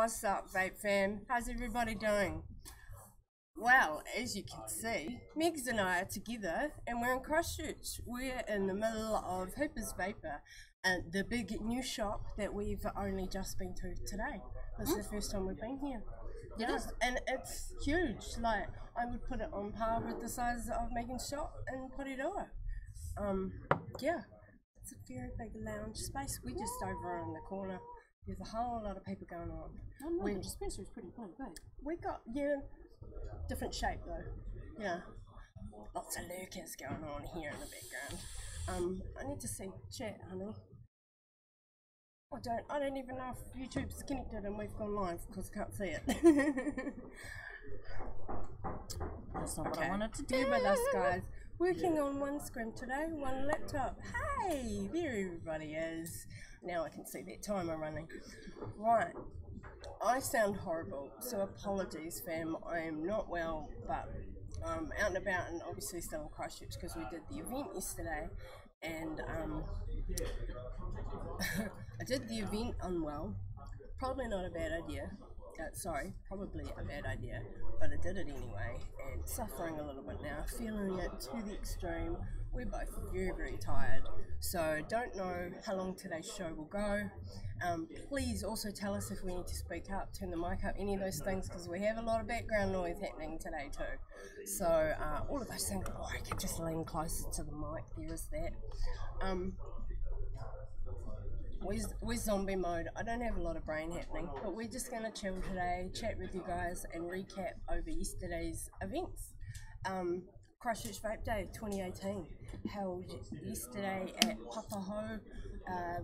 What's up, Vape fam? How's everybody doing? Well, as you can see, Megs and I are together and we're in Christchurch. We're in the middle of Hooper's Vapour, the big new shop that we've only just been to today. This is the first time we've been here. Yeah, and it's huge. Like, I would put it on par with the size of Megan's shop in Porirua. Yeah, it's a very big lounge space. We're just over on the corner. There's a whole lot of people going on. Oh no, the dispensary's pretty big. We got, yeah, different shape though. Yeah, lots of lurkers going on here in the background. I need to see chat, honey. I don't even know if YouTube's connected and we've gone live because I can't see it. That's not what I wanted to do. Bear with us, guys. Working on one screen today, one laptop. Hey, there everybody is. Now I can see that timer running. Right, I sound horrible, so apologies, fam. I am not well, but out and about, and obviously still in Christchurch because we did the event yesterday, and I did the event unwell. Probably not a bad idea. Sorry, probably a bad idea, but I did it anyway, and suffering a little bit now, feeling it to the extreme. We're both very, very tired, so don't know how long today's show will go. Please also tell us if we need to speak up, turn the mic up, any of those things, because we have a lot of background noise happening today too. So all of those things. Oh, I could just lean closer to the mic, there is that. We're zombie mode. I don't have a lot of brain happening, but we're just going to chill today, chat with you guys, and recap over yesterday's events. Christchurch Vape Day 2018 held yesterday at Papaho,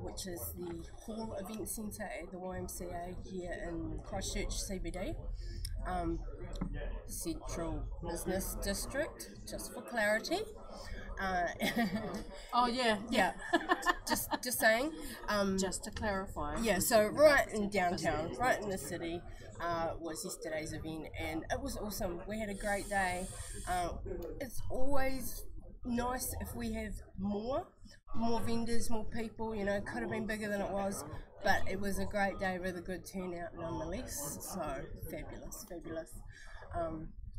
which is the Hall Event Centre at the YMCA here in Christchurch CBD. Central Business District, just for clarity. Oh yeah, yeah. just saying. Just to clarify. Yeah, so right in downtown, right in the city, was yesterday's event, and it was awesome. We had a great day. It's always nice if we have more vendors, more people. You know, could have been bigger than it was, but it was a great day with a good turnout nonetheless. So fabulous.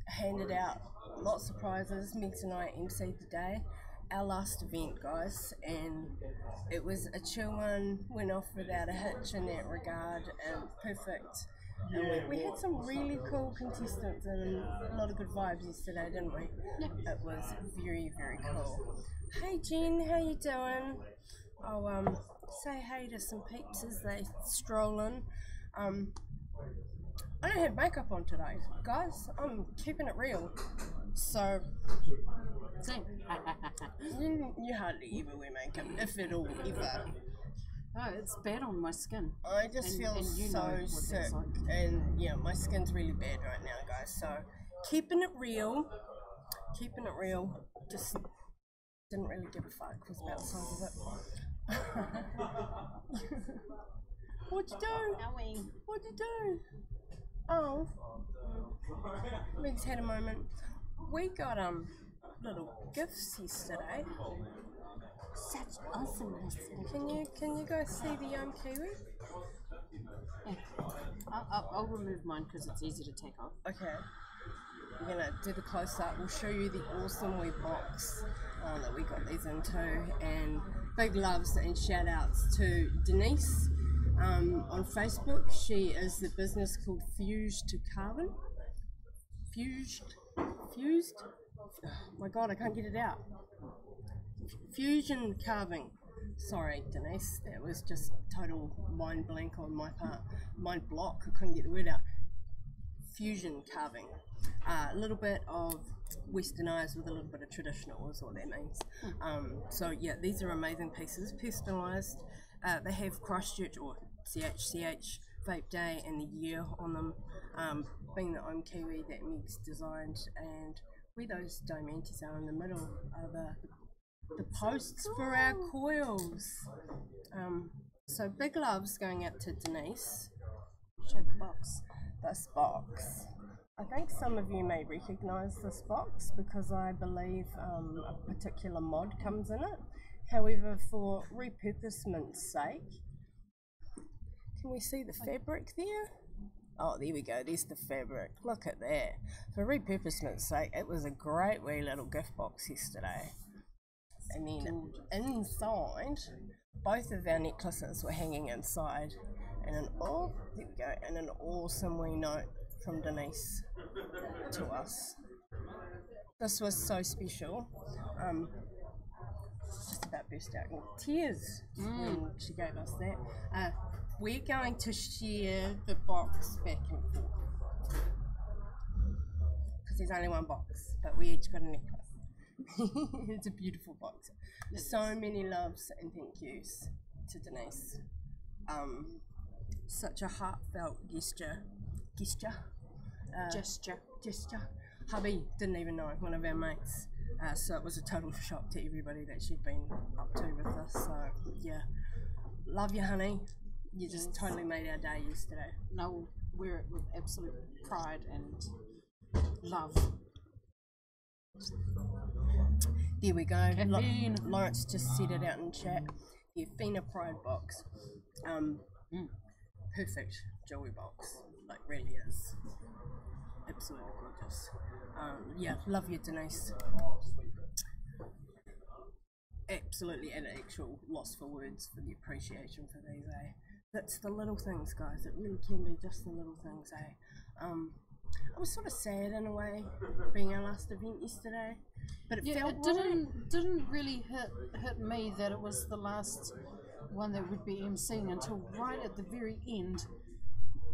Handed out lots of prizes. Megs and I emceed the day, our last event, guys, and it was a chill one, went off without a hitch in that regard, and perfect. And we had some really cool contestants and a lot of good vibes yesterday, didn't we? Yeah. It was very, very cool. Hey Jen, how you doing? I'll say hey to some peeps as they stroll in. I don't have makeup on today, guys. I'm keeping it real. So, you hardly ever wear makeup, if at all, ever. Oh, it's bad on my skin. I just feel so sick. Like. And yeah, my skin's really bad right now, guys. So, keeping it real. Just didn't really give a fuck, was about the size of it. What'd you do? What'd you do? Oh, Meg's had a moment. We got little gifts yesterday. Such awesomeness. Can you guys see the Ohm Kiwis? Yeah. I'll remove mine because it's easy to take off. Okay. We're gonna do the close up. We'll show you the awesome wee box that we got these into, and big loves and shout outs to Denise. On Facebook, she is the business called Fused to Carbon. Fused? Oh my god, I can't get it out. Fusion Carving. Sorry, Denise, that was just total mind blank on my part. Mind block, I couldn't get the word out. Fusion Carving. A little bit of westernized with a little bit of traditional is what that means. So yeah, these are amazing pieces, personalized. They have Christchurch or CHCH Vape Day and the year on them, being the Ohm Kiwi that Meg's designed, and where those diamantes are in the middle are the posts for our coils. So big loves going out to Denise. Show the box. This box. I think some of you may recognise this box because I believe a particular mod comes in it. However, for repurposement's sake, can we see the fabric there? Oh, there we go. There's the fabric. Look at that. For repurposement's sake, it was a great wee little gift box yesterday. And then inside, both of our necklaces were hanging inside. And there we go. And an awesome wee note from Denise to us. This was so special. Just about burst out in tears when she gave us that. We're going to share the box back and forth because there's only one box, but we each got a necklace. It's a beautiful box. So many loves and thank yous to Denise. Such a heartfelt gesture. Hubby didn't even know, one of our mates. So it was a total shock to everybody that she'd been up to with us. So yeah, love you, honey. You just totally made our day yesterday. No, wear it with absolute pride and love. There we go. Lawrence just said it out in chat. The Athena Pride box. Perfect jewelry box. Like really is. Absolutely gorgeous. Yeah, love you, Denise. Absolutely an actual loss for words for the appreciation for these, eh? That's the little things, guys. It really can be just the little things, eh? I was sort of sad in a way, being our last event yesterday, but it felt didn't really hit me that it was the last one that would be emceeing until right at the very end,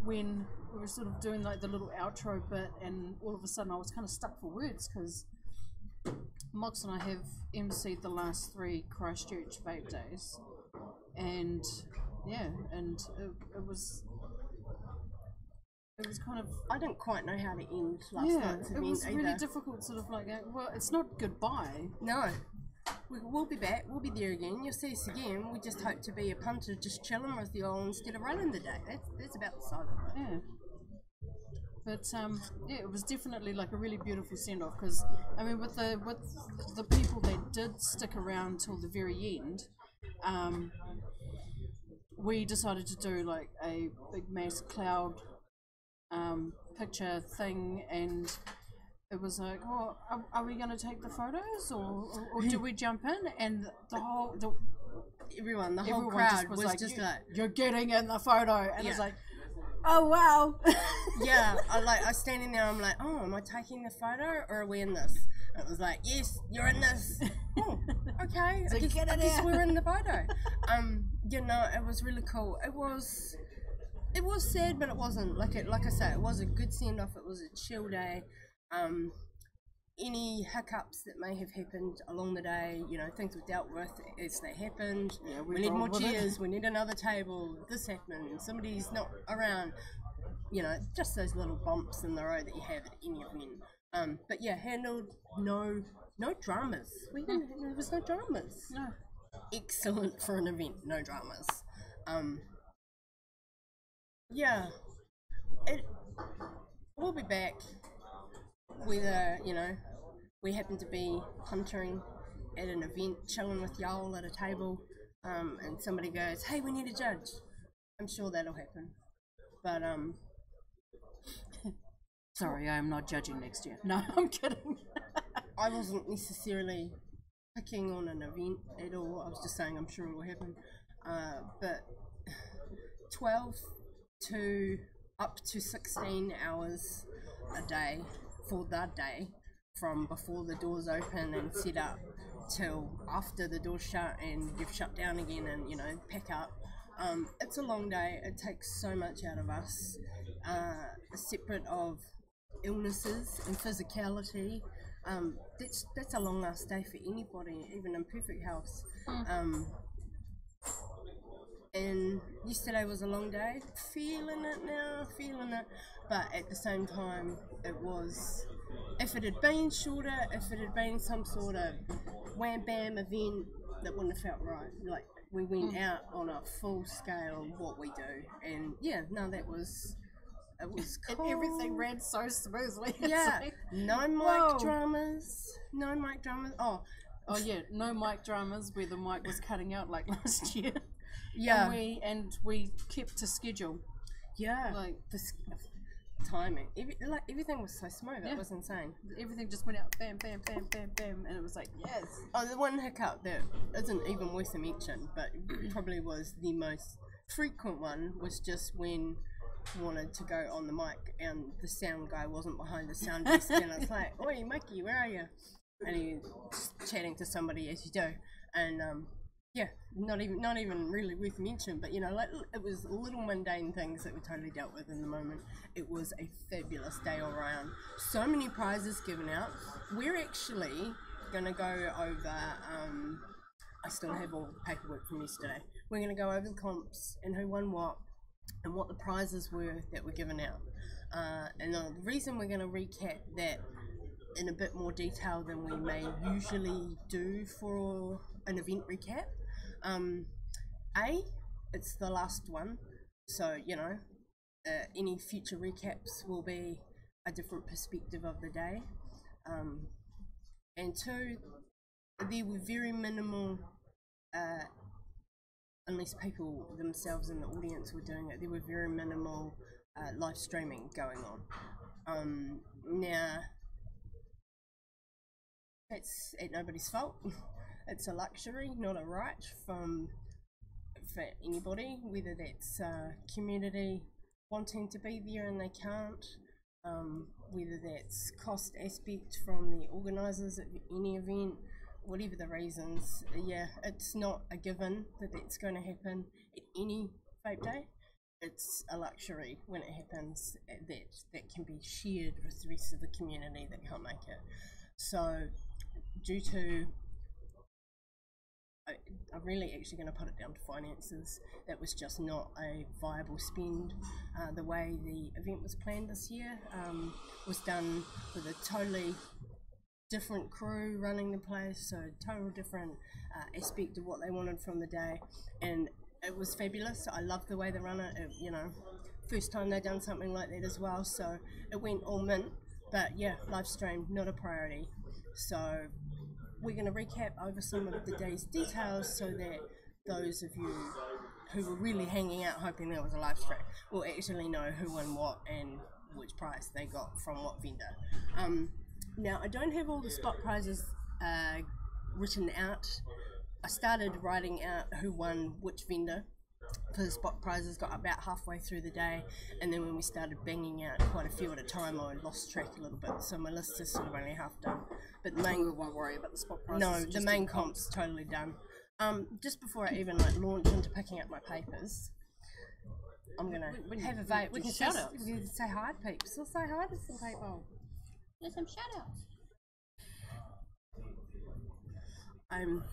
when we were sort of doing like the little outro bit, and all of a sudden I was kind of stuck for words because Mox and I have emceed the last 3 Christchurch Vape days, and yeah, and it was kind of, I didn't quite know how to end last night's event. It was either. really difficult, sort of like, well, it's not goodbye. No. We'll be back, we'll be there again, you'll see us again. We just hope to be a punter just chilling with you all instead of running the day. That's about the size of it. Yeah. But yeah, it was definitely like a really beautiful send-off because, I mean, with the people that did stick around till the very end, we decided to do like a big mass cloud picture thing, and it was like, oh, are we going to take the photos or do we jump in? And the whole crowd was like, you're getting in the photo, and it's like, oh wow. Yeah, I was standing there, I'm like, oh, am I taking the photo or are we in this? And it was like, yes, you're in this. Oh, okay, so I guess we're in the photo. You know, it was really cool. It was sad, but it wasn't. Like I say, it was a good send-off. It was a chill day. Any hiccups that may have happened along the day, you know, things were dealt with as they happened. Yeah, we need more chairs, we need another table, this happened, somebody's not around, you know, just those little bumps in the road that you have at any event. But yeah, handled, no dramas. There was no dramas. No. Excellent for an event, no dramas. Yeah, we'll be back. Whether, you know, we happen to be huntering at an event, chilling with y'all at a table, and somebody goes, hey, we need a judge. I'm sure that'll happen. But, sorry, I am not judging next year. No, I'm kidding. I wasn't necessarily picking on an event at all. I was just saying I'm sure it will happen. But 12 to up to 16 hours a day for that day, from before the doors open and set up till after the doors shut and you've shut down again and, you know, pack up. It's a long day. It takes so much out of us, separate of illnesses and physicality. That's a long ass day for anybody, even in perfect health. And yesterday was a long day, feeling it, but at the same time it was, if it had been shorter, if it had been some sort of wham bam event, that wouldn't have felt right. Like, we went out on a full scale of what we do, and yeah, no, it was cool. And everything ran so smoothly. Yeah, like, no mic dramas. Oh yeah, no mic dramas where the mic was cutting out like last year. Yeah, and we kept to schedule. Yeah, Like this timing, everything was so smooth. It was insane. everything just went out, bam, bam, bam, bam, bam, and it was like yes. Oh, the one hiccup that isn't even worth a mention, but probably was the most frequent one, was just when I wanted to go on the mic and the sound guy wasn't behind the sound desk, and I was like, "Oi, Mikey, where are you?" And he was chatting to somebody as you do, and yeah, not even really worth mention, but you know, like it was little mundane things that we totally dealt with in the moment. It was a fabulous day all around. So many prizes given out. We're actually gonna go over. I still have all the paperwork from yesterday. We're gonna go over the comps and who won what and what the prizes were that were given out. And the reason we're gonna recap that in a bit more detail than we may usually do for an event recap. It's the last one, so you know, any future recaps will be a different perspective of the day. And two, there were very minimal, unless people themselves in the audience were doing it, there were very minimal live streaming going on. Now, it's at nobody's fault. It's a luxury, not a right for anybody, whether that's community wanting to be there and they can't, whether that's cost aspect from the organisers of any event, whatever the reasons. Yeah, it's not a given that that's going to happen at any vape day. It's a luxury when it happens that can be shared with the rest of the community that can't make it. So due to, I'm really actually going to put it down to finances. That was just not a viable spend. The way the event was planned this year was done with a totally different crew running the place, so total different aspect of what they wanted from the day, and it was fabulous. I love the way they run it. You know, first time they've done something like that as well, so it went all mint. But yeah, live stream, not a priority. So we're going to recap over some of the day's details so that those of you who were really hanging out hoping there was a live stream will actually know who won what and which prize they got from what vendor. Now, I don't have all the spot prizes written out. I started writing out who won which vendor for the spot prizes, got about halfway through the day, and then when we started banging out quite a few at a time, I lost track a little bit, so my list is sort of only half done. But the main, won't worry about the spot prizes. no, the main comp's totally done. Just before I even launch into picking up my papers, I'm gonna have a vape. We can shout out. We can say hi to peeps. We'll say hi to some people. There's some shout outs. I'm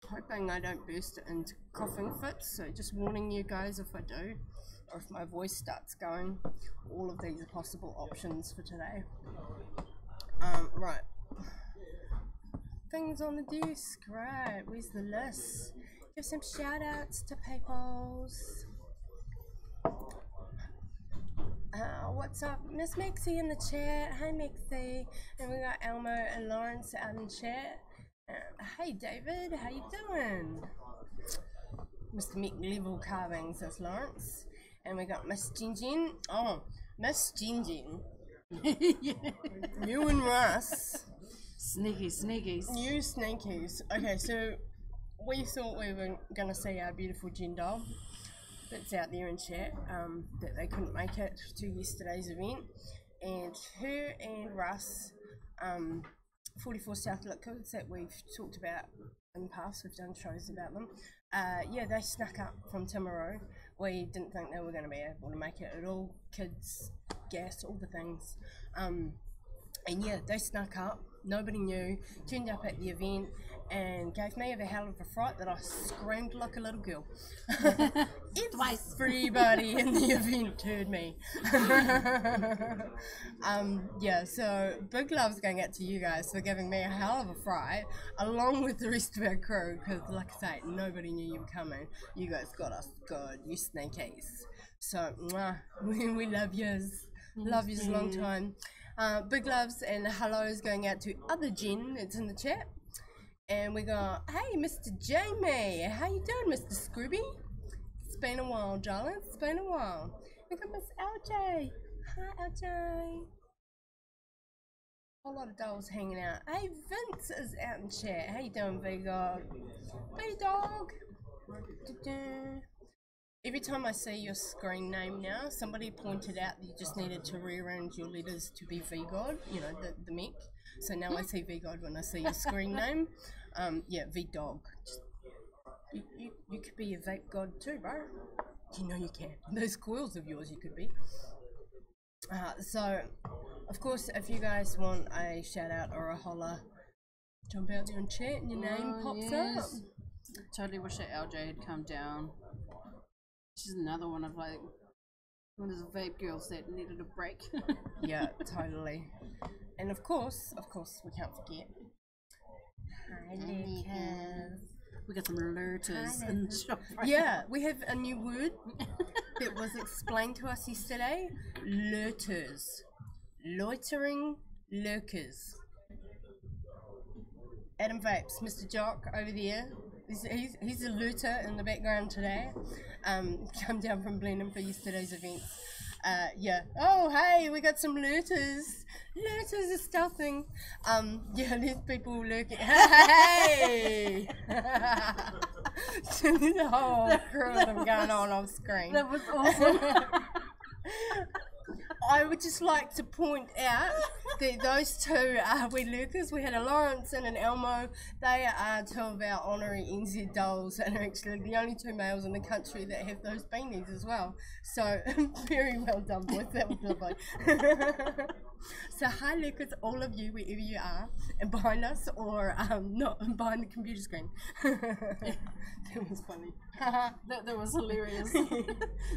hoping I don't burst into coughing fits, so just warning you guys if I do, or if my voice starts going. All of these are possible options for today. Right. Things on the desk, right, where's the list? Give some shout outs to peoples. What's up? Miss Maxie in the chat. Hey Maxie. And we got Elmo and Lawrence out in chat. Hey David, how you doing? Mr. McLevel Carvings, that's Lawrence. And we got Miss Jinjin. Oh, Miss Jinjin. You and Russ. Sneakies. New sneakies. Okay, so we thought we were going to see our beautiful Jen doll that's out there in chat, that they couldn't make it to yesterday's event, and her and Russ, 44 South Liquids that we've talked about in the past, we've done shows about them, yeah, they snuck up from Timaru. We didn't think they were going to be able to make it at all, kids, gas, all the things, and yeah, they snuck up, nobody knew, turned up at the event and gave me a hell of a fright that I screamed like a little girl. Everybody in the event heard me. Yeah, so big love's going out to you guys for giving me a hell of a fright, along with the rest of our crew, because like I say, nobody knew you were coming. You guys got us good, you sneakies. So, mwah, we love yous. Love yous a long time. Big loves and hellos going out to other Jen that's in the chat. And we got, hey, Mr. Jamie, how you doing, Mr. Scrooby? It's been a while, darling. It's been a while. Look at Miss LJ. Hi, LJ. A lot of dolls hanging out. Hey, Vince is out in chat. How you doing, V-Dog? V-Dog. Every time I see your screen name now, somebody pointed out that you just needed to rearrange your letters to be V-God, you know, the mech. So now I see V-God when I see your screen name. Yeah, V-Dog. You could be a vape god too, bro. You know you can. Those coils of yours you could be. So, of course, if you guys want a shout out or a holler, jump out there and chat and your name pops up. Totally wish that LJ had come down. She's another one of like one of those vape girls that needed a break. Yeah, totally. And of course, we can't forget. Hi, Lucas. We got some lurters in the shop. Right yeah, we have a new word that was explained to us yesterday. Lurters. Loitering lurkers. Adam Vapes, Mr. Jock over there. He's a lurter in the background today. Come down from Blenheim for yesterday's events. Yeah. Oh, hey, we got some lurters. Lurters are stealthing. Yeah, there's people lurking. Hey! There's a whole crew of them going on off screen. That was awesome. I would just like to point out that those two are we lurkers. We had a Lawrence and an Elmo. They are two of our honorary NZ dolls and are actually the only two males in the country that have those beanies as well. So very well done, boys. That was lovely. So hi lurkers, all of you, wherever you are, and behind us or not behind the computer screen. That was funny. that was hilarious.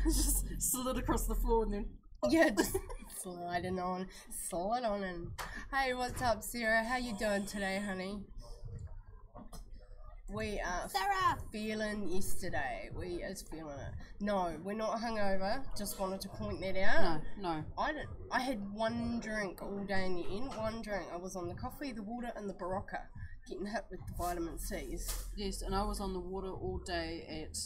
Just slid across the floor and then. Yeah, just slide on in. Hey, what's up, Sarah? How you doing today, honey? We are feeling yesterday. We is feeling it. No, we're not hungover. Just wanted to point that out. No. I had one drink all day in the end. One drink. I was on the coffee, the water, and the Barocca, getting hit with the vitamin C's. Yes, and I was on the water all day at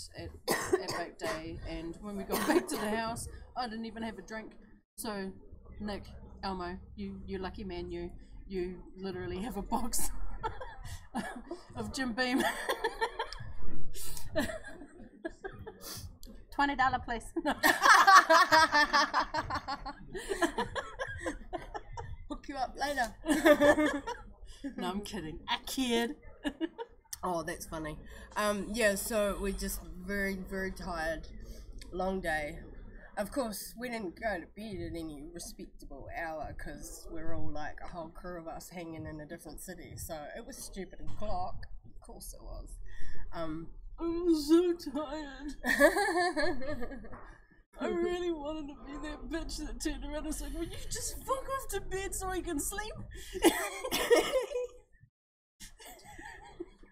Vape Day, and when we got back to the house, I didn't even have a drink. So, Nick, Elmo, you lucky man, you literally have a box of Jim Beam. $20, please. Hook you up later. No, I'm kidding. I kid. Oh, that's funny. Yeah, so we're just very, very tired. Long day. Of course, we didn't go to bed at any respectable hour because we're all like a whole crew of us hanging in a different city. So it was stupid o'clock. Of course it was. I'm so tired. I really wanted to be that bitch that turned around and was like, "Will you just fuck off to bed so I can sleep?"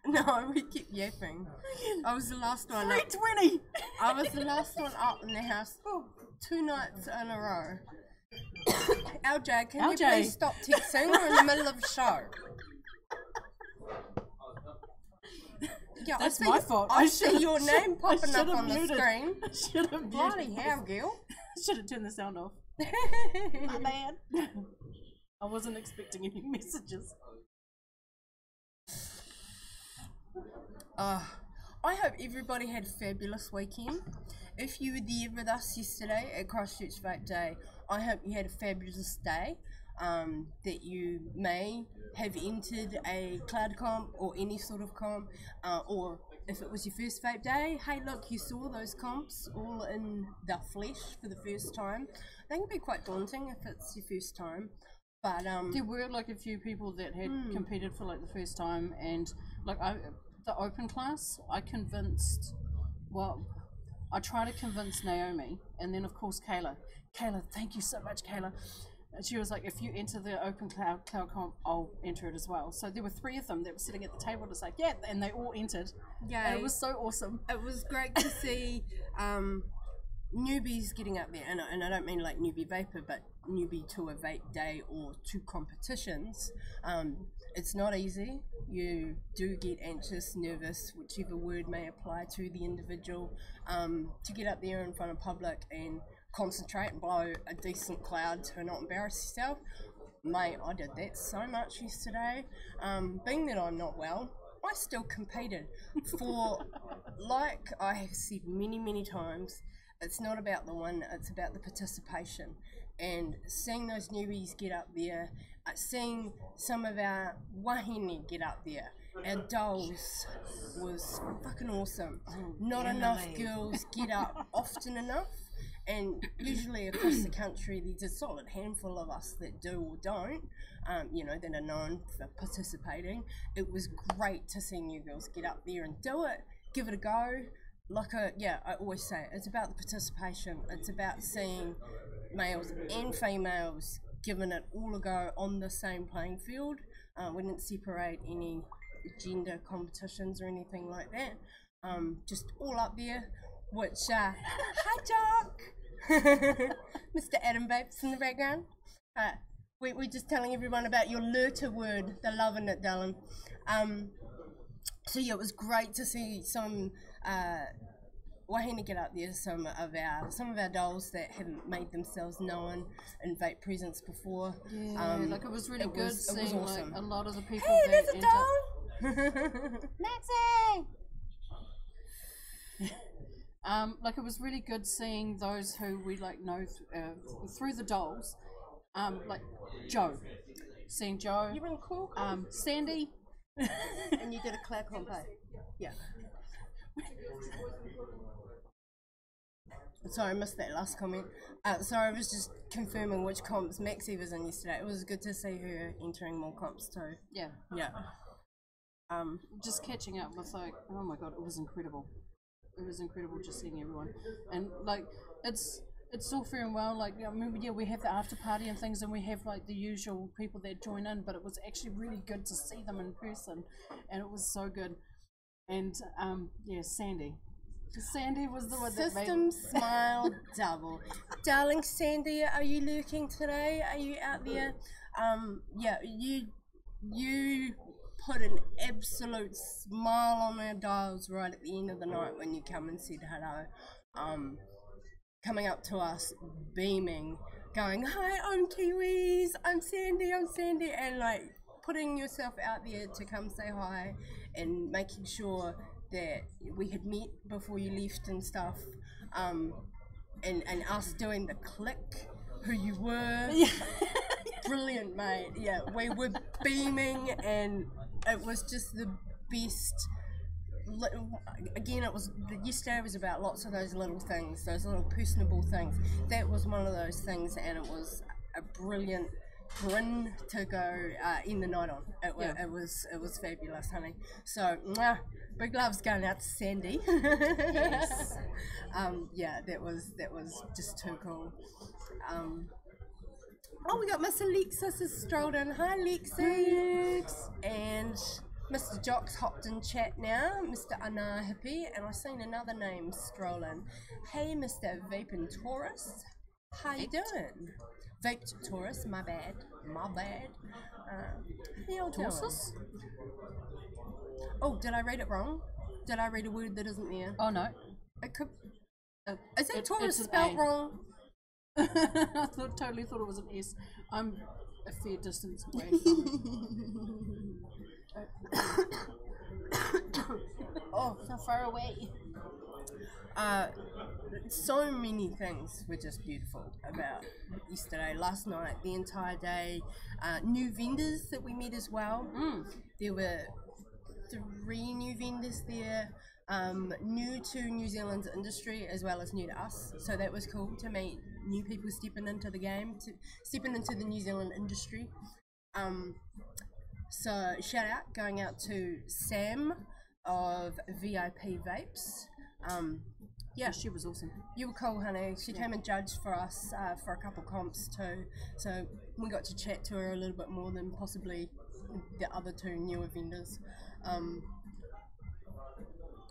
No, we kept yapping. I was the last one up. 3:20. I was the last one up in the house 2 nights in a row. LJ, can you please stop texting? We're in the middle of a show. Yeah, that's my fault. I see your name popping up on the screen. I should have Bloody hell, girl. Should have turned the sound off. My bad. I wasn't expecting any messages. I hope everybody had a fabulous weekend. If you were there with us yesterday at Christchurch Vape Day, I hope you had a fabulous day. That you may have entered a cloud comp or any sort of comp, or if it was your first vape day, hey look, you saw those comps all in the flesh for the first time. They can be quite daunting if it's your first time, but there were like a few people that had competed for like the first time, and like the open class, I tried to convince Naomi, and then of course Kayla, thank you so much, Kayla. And she was like, if you enter the open cloud comp, I'll enter it as well. So there were 3 of them that were sitting at the table to say, yeah, and they all entered. Yeah, and it was so awesome. It was great to see newbies getting up there, and I don't mean like newbie vapor, but newbie to a vape day or to competitions. it's not easy. You do get anxious, nervous, whichever word may apply to the individual, to get up there in front of public and concentrate and blow a decent cloud to not embarrass yourself. Mate, I did that so much yesterday. Being that I'm not well, I still competed for, like I have said many times, it's not about the win, it's about the participation. And seeing those newbies get up there, seeing some of our wahine get up there, our dolls, was fucking awesome. Not enough girls get up often enough, and usually across the country there's a solid handful of us that do or don't, you know, that are known for participating. It was great to see new girls get up there and do it, give it a go. Like I always say, it's about the participation. It's about seeing males and females giving it all a go on the same playing field. We didn't separate any gender competitions or anything like that. Just all up there, which, hi Doc! Mr. Adam Vapes in the background. We're just telling everyone about your Lurta word. They're loving it, darling. So yeah, it was great to see some wahine get up there, some of our dolls that haven't made themselves known in vape presence before. Yeah, like it was really good seeing awesome. like a lot of the people Hey, that there's a doll! Maxie! Like it was really good seeing those who we like know through the dolls, like Joe, seeing Joe. You were cool. Sandy, and you did a cloud comp. Yeah. Sorry, I missed that last comment. Sorry, I was just confirming which comps Maxie was in yesterday. It was good to see her entering more comps too. Yeah. Yeah. Just catching up with like, oh my god, it was incredible. It was incredible just seeing everyone, and like it's all fair and well. Like, I mean, yeah, we have the after party and things, and we have like the usual people that join in. But it was actually really good to see them in person, and it was so good. And yeah, Sandy was the one that System made smile double. Darling Sandy, are you lurking today? Are you out there? Yeah, you put an absolute smile on our dials right at the end of the night when you come and said hello. Coming up to us, beaming, going, hi, Ohm Kiwis, I'm Sandy, and like putting yourself out there to come say hi and making sure that we had met before you left and stuff, and us doing the click, who you were. Brilliant, mate. Yeah, we were beaming, and it was just the best. Again, yesterday was about lots of those little things, those little personable things. That was one of those things, and it was a brilliant grin to go end the night on. It was fabulous, honey. So big loves going out to Sandy. yes. Yeah, that was just too cool. Oh, we got Miss Alexis has strolled in. Hi, Lexi. And Mr. Jock's hopped in chat now, Mr. Anna Hippie, and I've seen another name stroll in. Hey, Mr. Vapin Taurus. How you doing? Vaped Taurus, my bad. How y'all doing? Oh, did I read it wrong? Did I read a word that isn't there? Oh no. It could. Is that Taurus spelled wrong? I totally thought it was an S. I'm a fair distance away from it. Oh, so far away. So many things were just beautiful about yesterday, last night, the entire day. New vendors that we met as well. There were 3 new vendors there, new to New Zealand's industry as well as new to us. So that was cool to meet new people stepping into the game, stepping into the New Zealand industry. So shout out going out to Sam of VIP Vapes. Yeah, she was awesome. You were cool, honey. She came and judged for us for a couple comps too. So we got to chat to her a little bit more than possibly the other 2 newer vendors.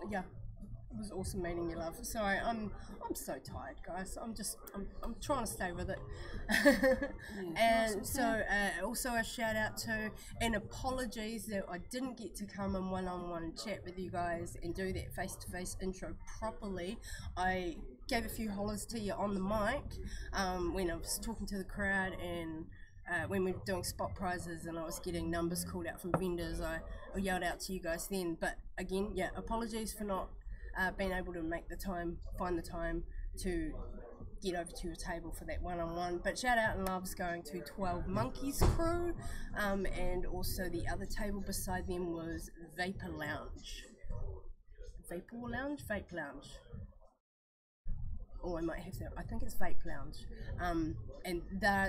Yeah, It was awesome meeting you, love. Sorry, I'm so tired, guys. I'm trying to stay with it. And so also a shout out to and apologies that I didn't get to come in one-on-one chat with you guys and do that face-to-face intro properly. I gave a few hollers to you on the mic when I was talking to the crowd and when we were doing spot prizes and I was getting numbers called out from vendors. I yelled out to you guys then, but again, yeah, apologies for not being able to find the time to get over to your table for that one-on-one. But shout out and loves going to 12 Monkeys crew, and also the other table beside them was Vape Lounge. Vape Lounge. Or I might have to, I think it's Vape Lounge. And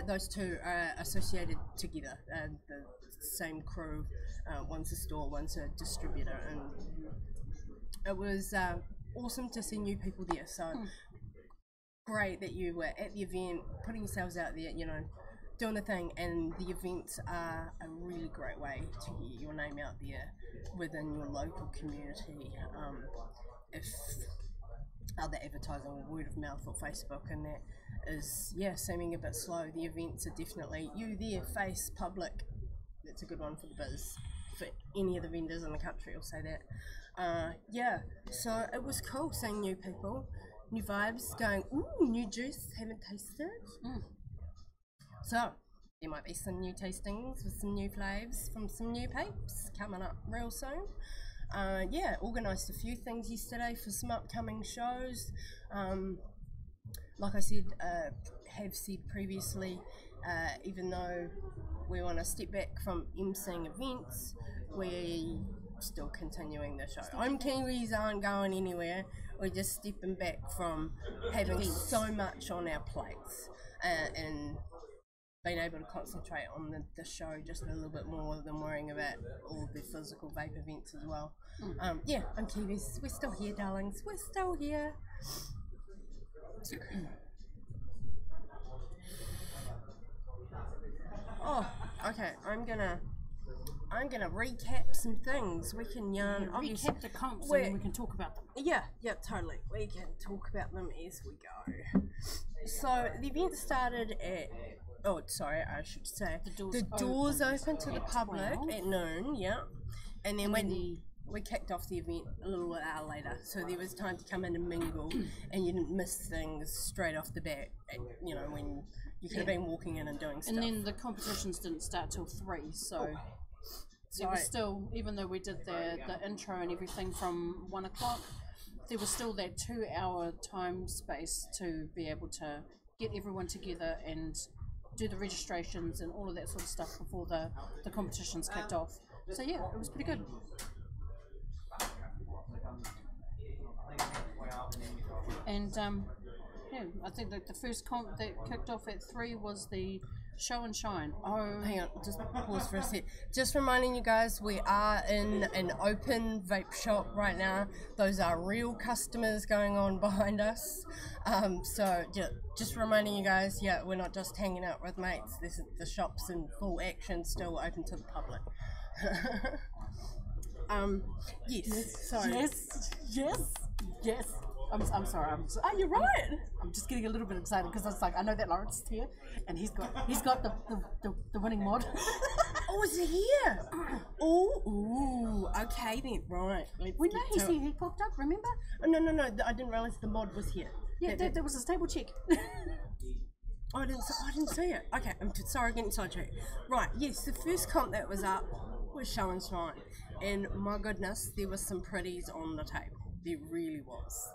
those two are associated together, the same crew. One's a store, one's a distributor, and it was awesome to see new people there. So great that you were at the event, putting yourselves out there, you know, doing the thing. And the events are a really great way to get your name out there within your local community. If other advertising, word of mouth or Facebook, and that is seeming a bit slow, the events are definitely you there, face, public. That's a good one for the biz. For any of the vendors in the country will say that. So it was cool seeing new people, new vibes, going, ooh, new juice, haven't tasted. So there might be some new tastings with some new flavors from some new papes coming up real soon. Organised a few things yesterday for some upcoming shows. Like I said, have said previously, even though we want to step back from emceeing events, we're still continuing the show. Ohm Kiwis aren't going anywhere. We're just stepping back from having so much on our plates and being able to concentrate on the show just a little bit more than worrying about all the physical vape events as well. Ohm Kiwis, we're still here, darlings. We're still here. Okay. I'm gonna recap some things. We can yarn. Recap the comps and we can talk about them. Yeah, totally. We can talk about them as we go. So the event started at. Oh, sorry, I should say the doors open to the public 12. At noon. Yeah, and then we kicked off the event a little hour later, so there was time to come in and mingle, and you didn't miss things straight off the bat. You know, when you could have been walking in and doing stuff. And then the competitions didn't start till 3, so. There was still, even though we did the intro and everything from 1 o'clock, there was still that 2-hour time space to be able to get everyone together and do the registrations and all of that sort of stuff before the competitions kicked off. So yeah, it was pretty good. And I think that the first comp that kicked off at 3 was the Show and Shine. Oh, hang on, just pause for a sec. Just reminding you guys, we are in an open vape shop right now. Those are real customers going on behind us. So just reminding you guys, we're not just hanging out with mates. The shop's in full action, still open to the public. Yes. I'm sorry. You're right. I'm just getting a little bit excited because I was like, I know that Lawrence is here, and he's got the winning mod. Oh, is it here? Okay then, right. He popped up. Remember? Oh, no. I didn't realize the mod was here. Yeah, that was his table check. I didn't see it. Okay, I'm sorry, getting sidetracked. Right, yes, the first comp that was up was Show and Shine, and my goodness, there was some pretties on the table. There really was.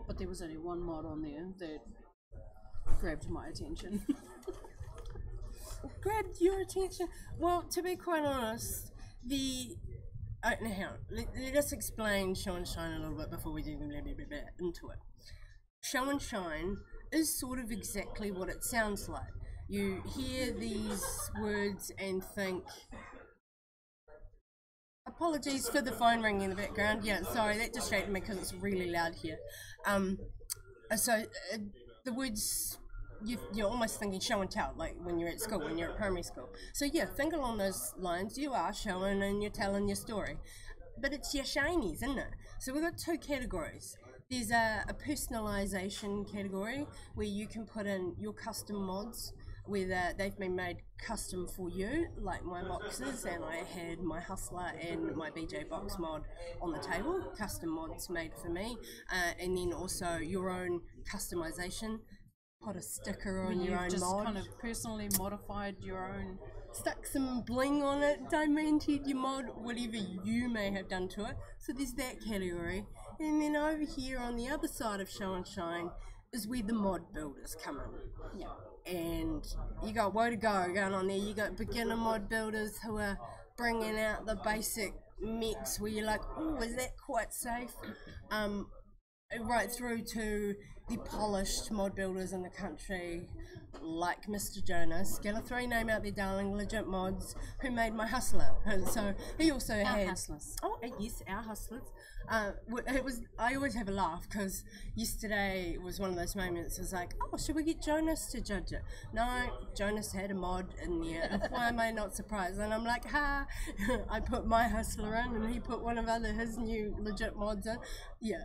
But there was only one mod on there that grabbed my attention. Grabbed your attention? Well, to be quite honest, let us explain Show and Shine a little bit before we do into it. Show and Shine is sort of exactly what it sounds like. You hear these words and think, apologies for the phone ringing in the background. Yeah, sorry, that distracted me because it's really loud here. The words, you're almost thinking show and tell, like when you're at school, when you're at primary school. So yeah, think along those lines. You are showing and you're telling your story. but it's your shinies, isn't it? So we've got two categories. There's a personalization category where you can put in your custom mods, whether they've been made custom for you, like my boxes, and I had my Hustler and my BJ box mod on the table, custom mods made for me, and then also your own customization. Put a sticker on your own just mod. kind of personally modified your own. Stuck some bling on it, diamonded your mod, whatever you may have done to it. So there's that category. And then over here on the other side of Show and Shine is where the mod builders come in. Yeah. And you got woe to go going on there. You got beginner mod builders who are bringing out the basic mix where you're like, oh, is that quite safe? Right through to the polished mod builders in the country, like Mr. Jonas. Gonna throw your name out there, darling. Legit mods who made my Hustler. So he also had hustlers. Oh yes, our hustlers. It was. I always have a laugh because yesterday was one of those moments. It was like, oh, should we get Jonas to judge it? No, Jonas had a mod in there. Why am I not surprised? And I'm like, ha! I put my Hustler in, and he put one of his new legit mods in. Yeah,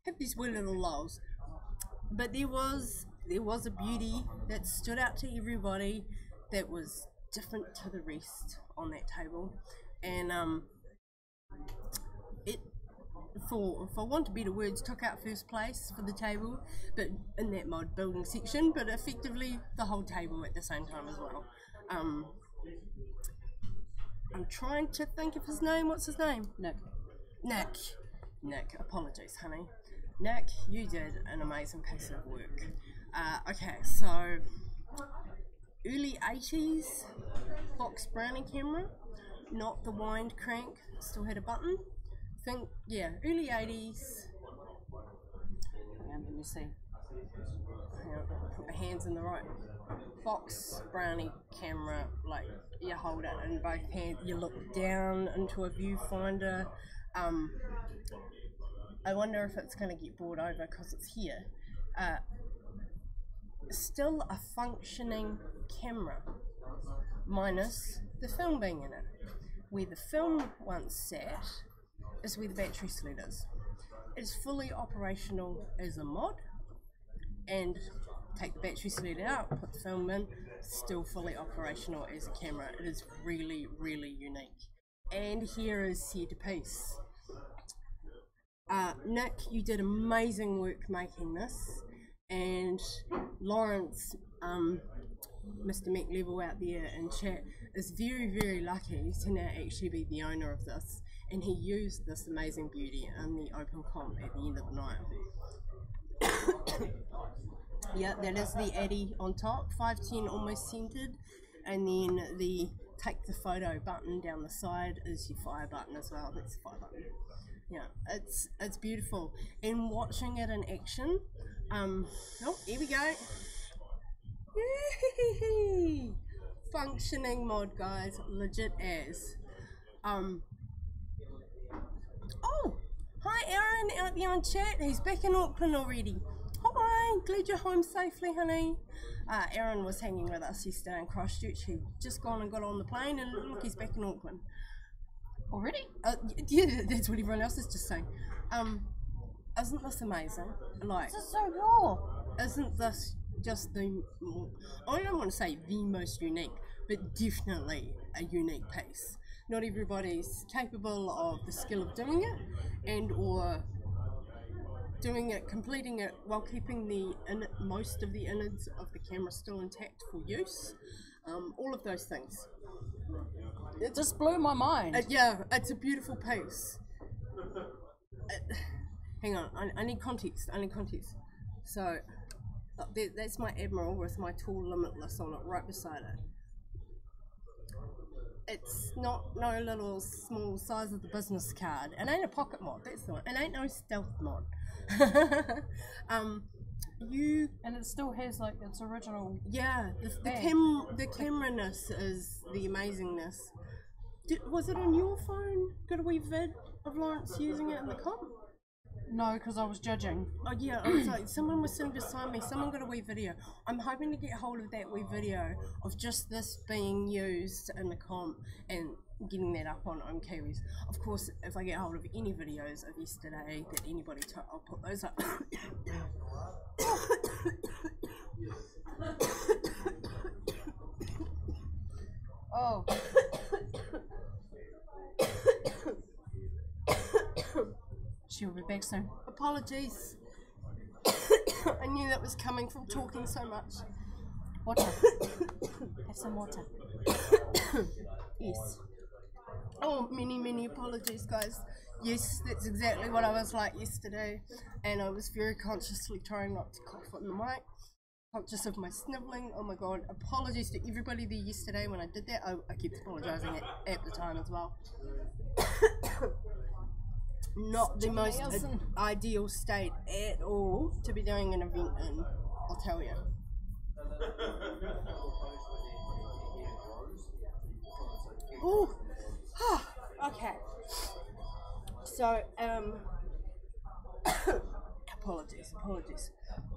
have these weird little lulls. But there was a beauty that stood out to everybody that was different to the rest on that table, and it, for want of better words, took out first place for the table, but in that mod building section, but effectively the whole table at the same time as well. I'm trying to think of his name. What's his name? Nick. Apologies, honey. Nick, you did an amazing piece of work. Okay, so early 80s box brownie camera, not the wind crank, still had a button. Early 80s. Hang on, let me see. Hang on, put my hands in the right box brownie camera, like you hold it in both hands, you look down into a viewfinder. I wonder if it's going to get brought over because it's here. Still a functioning camera, minus the film being in it. Where the film once sat is where the battery sled is. It's fully operational as a mod, and take the battery sled out, put the film in, still fully operational as a camera. It is really, really unique. And here is said piece. Nick, you did amazing work making this, and Lawrence, Mr. McLevel out there in chat, is very, very lucky to now actually be the owner of this, and he used this amazing beauty in the open comp at the end of the night. Yeah, that is the Addy on top, 510 almost centered, and then the take the photo button down the side is your fire button as well. That's the fire button. Yeah, it's beautiful, and watching it in action. Oh, here we go. Functioning mod, guys, legit as. Oh, hi Aaron out there on chat. He's back in Auckland already. Hi, glad you're home safely, honey. Aaron was hanging with us yesterday in Christchurch. He'd just gone and got on the plane, and look, he's back in Auckland. Already? Yeah, that's what everyone else is just saying. Isn't this amazing? Like, This is so raw. isn't this just the, I don't want to say the most unique, but definitely a unique piece. Not everybody's capable of the skill of doing it, and or doing it, completing it while keeping the most of the innards of the camera still intact for use. All of those things. It just blew my mind. Yeah, it's a beautiful piece. Hang on, I need context. So, that's my Admiral with my tool limitless on it, right beside it. It's not no little small size of the business card. It ain't a pocket mod, that's the one. It ain't no stealth mod. And it still has like its original. Yeah, the camera-ness is the amazingness. Was it on your phone? Got a wee vid of Lawrence using it in the comp? No, because I was judging. Oh yeah, I was like, someone was sitting beside me, someone got a wee video. I'm hoping to get hold of that wee video of just this being used in the comp and getting that up on Ohm Kiwis. Of course, if I get hold of any videos of yesterday that anybody took, I'll put those up. Oh. She'll be back soon. Apologies. I knew that was coming from talking so much. Water. Have some water. Yes. Oh, many apologies, guys. Yes, that's exactly what I was like yesterday, and I was very consciously trying not to cough on the mic. Conscious of my snivelling. Oh my god, apologies to everybody there yesterday when I did that. I kept apologising at the time as well. Not the most ideal state at all to be doing an event in, I'll tell you. Ooh. Okay. So, apologies.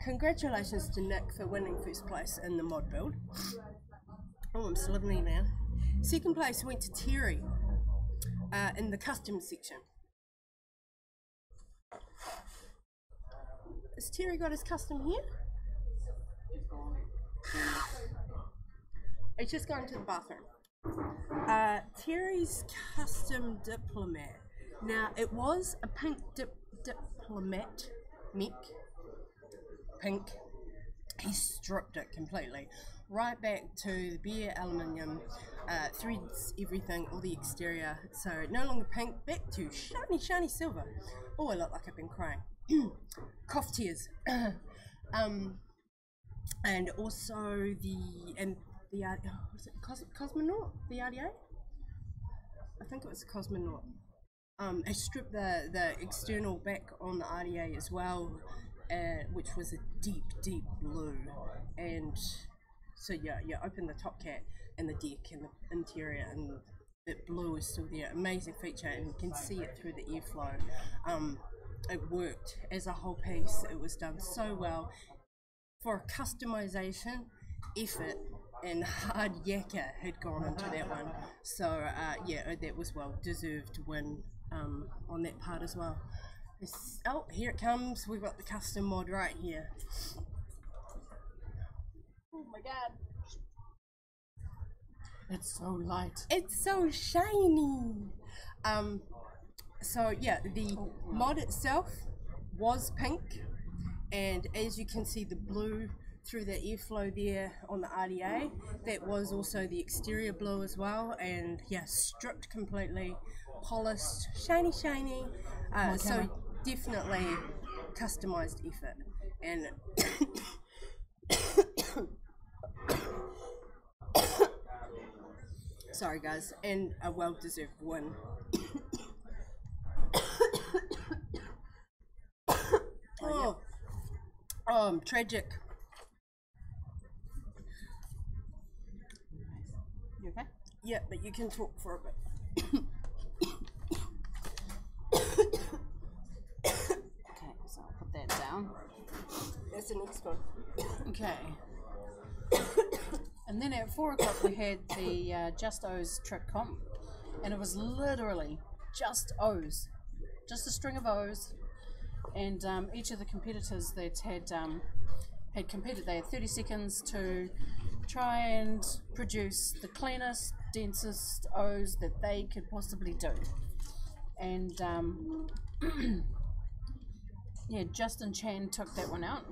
Congratulations to Nick for winning first place in the mod build. Oh, I'm slipping now. Second place went to Terry in the custom section. Has Terry got his custom here? He's just going to the bathroom. Terry's custom diplomat. Now, it was a pink diplomat mech. Pink. He stripped it completely. Right back to the bare aluminium, threads, everything, all the exterior. So, no longer pink, back to shiny silver. Oh, I look like I've been crying. Cough tears. And also the was it Cosmonaut? The RDA? I think it was Cosmonaut. I stripped the external back on the RDA as well, which was a deep blue. And so yeah, open the top cat and the deck and the interior, and that blue is still there. Amazing feature, and you can see it through the airflow. It worked as a whole piece. It was done so well. For a customization, effort and hard yakka had gone into that one. So yeah, that was well deserved to win on that part as well. Oh, here it comes. We've got the custom mod right here. Oh my god. It's so light. It's so shiny. So yeah, the mod itself was pink, and as you can see the blue through the airflow there on the RDA, that was also the exterior blue as well, and yeah, stripped completely, polished, shiny. So definitely customized effort, and sorry guys, and a well-deserved win. Tragic. You okay? Yeah, but you can talk for a bit. Okay, so I'll put that down. That's the next one. Okay. And then at 4 o'clock we had the Just O's trick comp, and it was literally just O's, just a string of O's, and each of the competitors that had competed, they had 30 seconds to try and produce the cleanest, densest O's that they could possibly do. And yeah, Justin Chan took that one out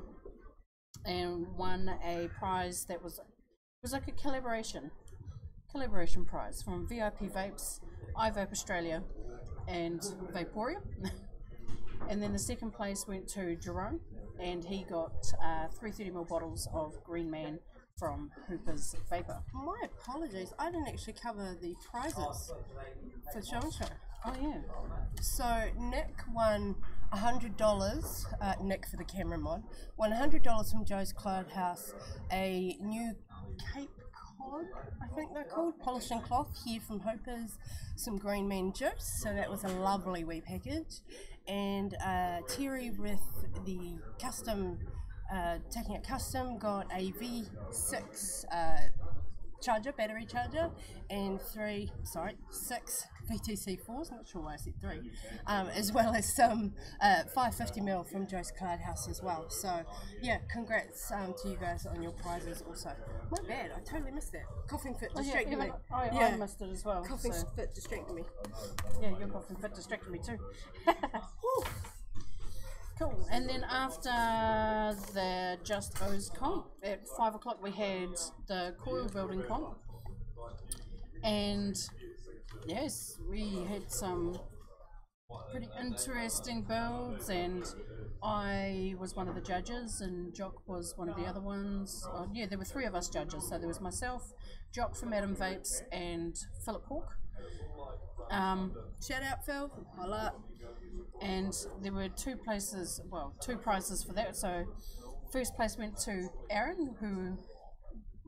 and won a prize that was like a collaboration prize from VIP Vapes, iVape Australia, and Vapour. And then the second place went to Jerome, and he got 330ml bottles of Green Man from Hooper's Vapour. My apologies, I didn't actually cover the prizes for Chillin Show. Oh yeah. So Nick won $100, Nick for the camera mod, won $100 from Joe's Cloud House, a new Cape Pod, I think they're called, polishing cloth here from Hoopers, some Green Man juice, so that was a lovely wee package, and Terry with the custom, taking it custom, got a V6 battery charger, and 6 VTC4s, not sure why I said 3, as well as some 550ml from Joe's Cloud House as well. So yeah, congrats to you guys on your prizes also. My bad, I totally missed that. Coughing fit distracted me. I missed it as well. Coughing fit distracted me. Yeah, your coughing fit distracted me too. Cool. And then after the Just O's comp, at 5 o'clock we had the coil building comp. And yes, we had some pretty interesting builds, and I was one of the judges and Jock was one of the other ones. Oh, yeah, there were 3 of us judges, so there was myself, Jock from Adam Vapes, and Philip Hawke. Shout out Phil, holla. And there were 2 prizes for that. So first place went to Aaron, who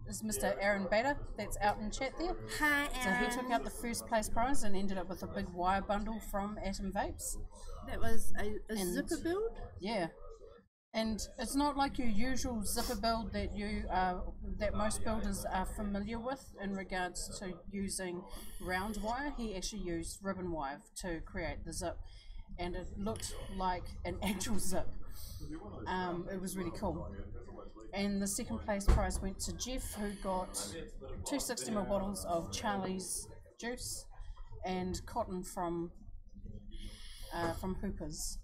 is Mr. Aaron Bader, that's out in chat there. Hi Aaron. So he took out the first place prize and ended up with a big wire bundle from Atom Vapes. That was a zipper build? Yeah. And it's not like your usual zipper build that that most builders are familiar with in regards to using round wire. He actually used ribbon wire to create the zip, and it looked like an actual zip. It was really cool. And the second place prize went to Jeff, who got 2 60ml bottles of Charlie's juice and cotton from Hoopers.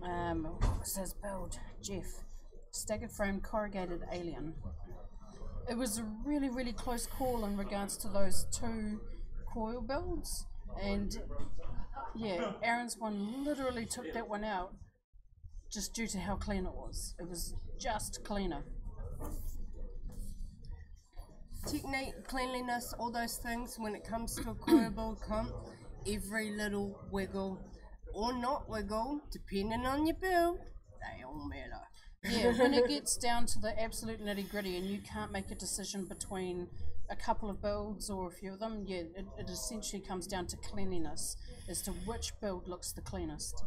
What was his build? Jeff. Staggered frame corrugated alien. It was a really, really close call in regards to those 2 coil builds, and yeah, Aaron's one literally took that one out just due to how clean it was. It was just cleaner. Technique, cleanliness, all those things when it comes to a coil build comp, every little wiggle or not wiggle, depending on your build, they all matter. Yeah, when it gets down to the absolute nitty gritty and you can't make a decision between a couple of builds or a few of them, yeah, it essentially comes down to cleanliness as to which build looks the cleanest.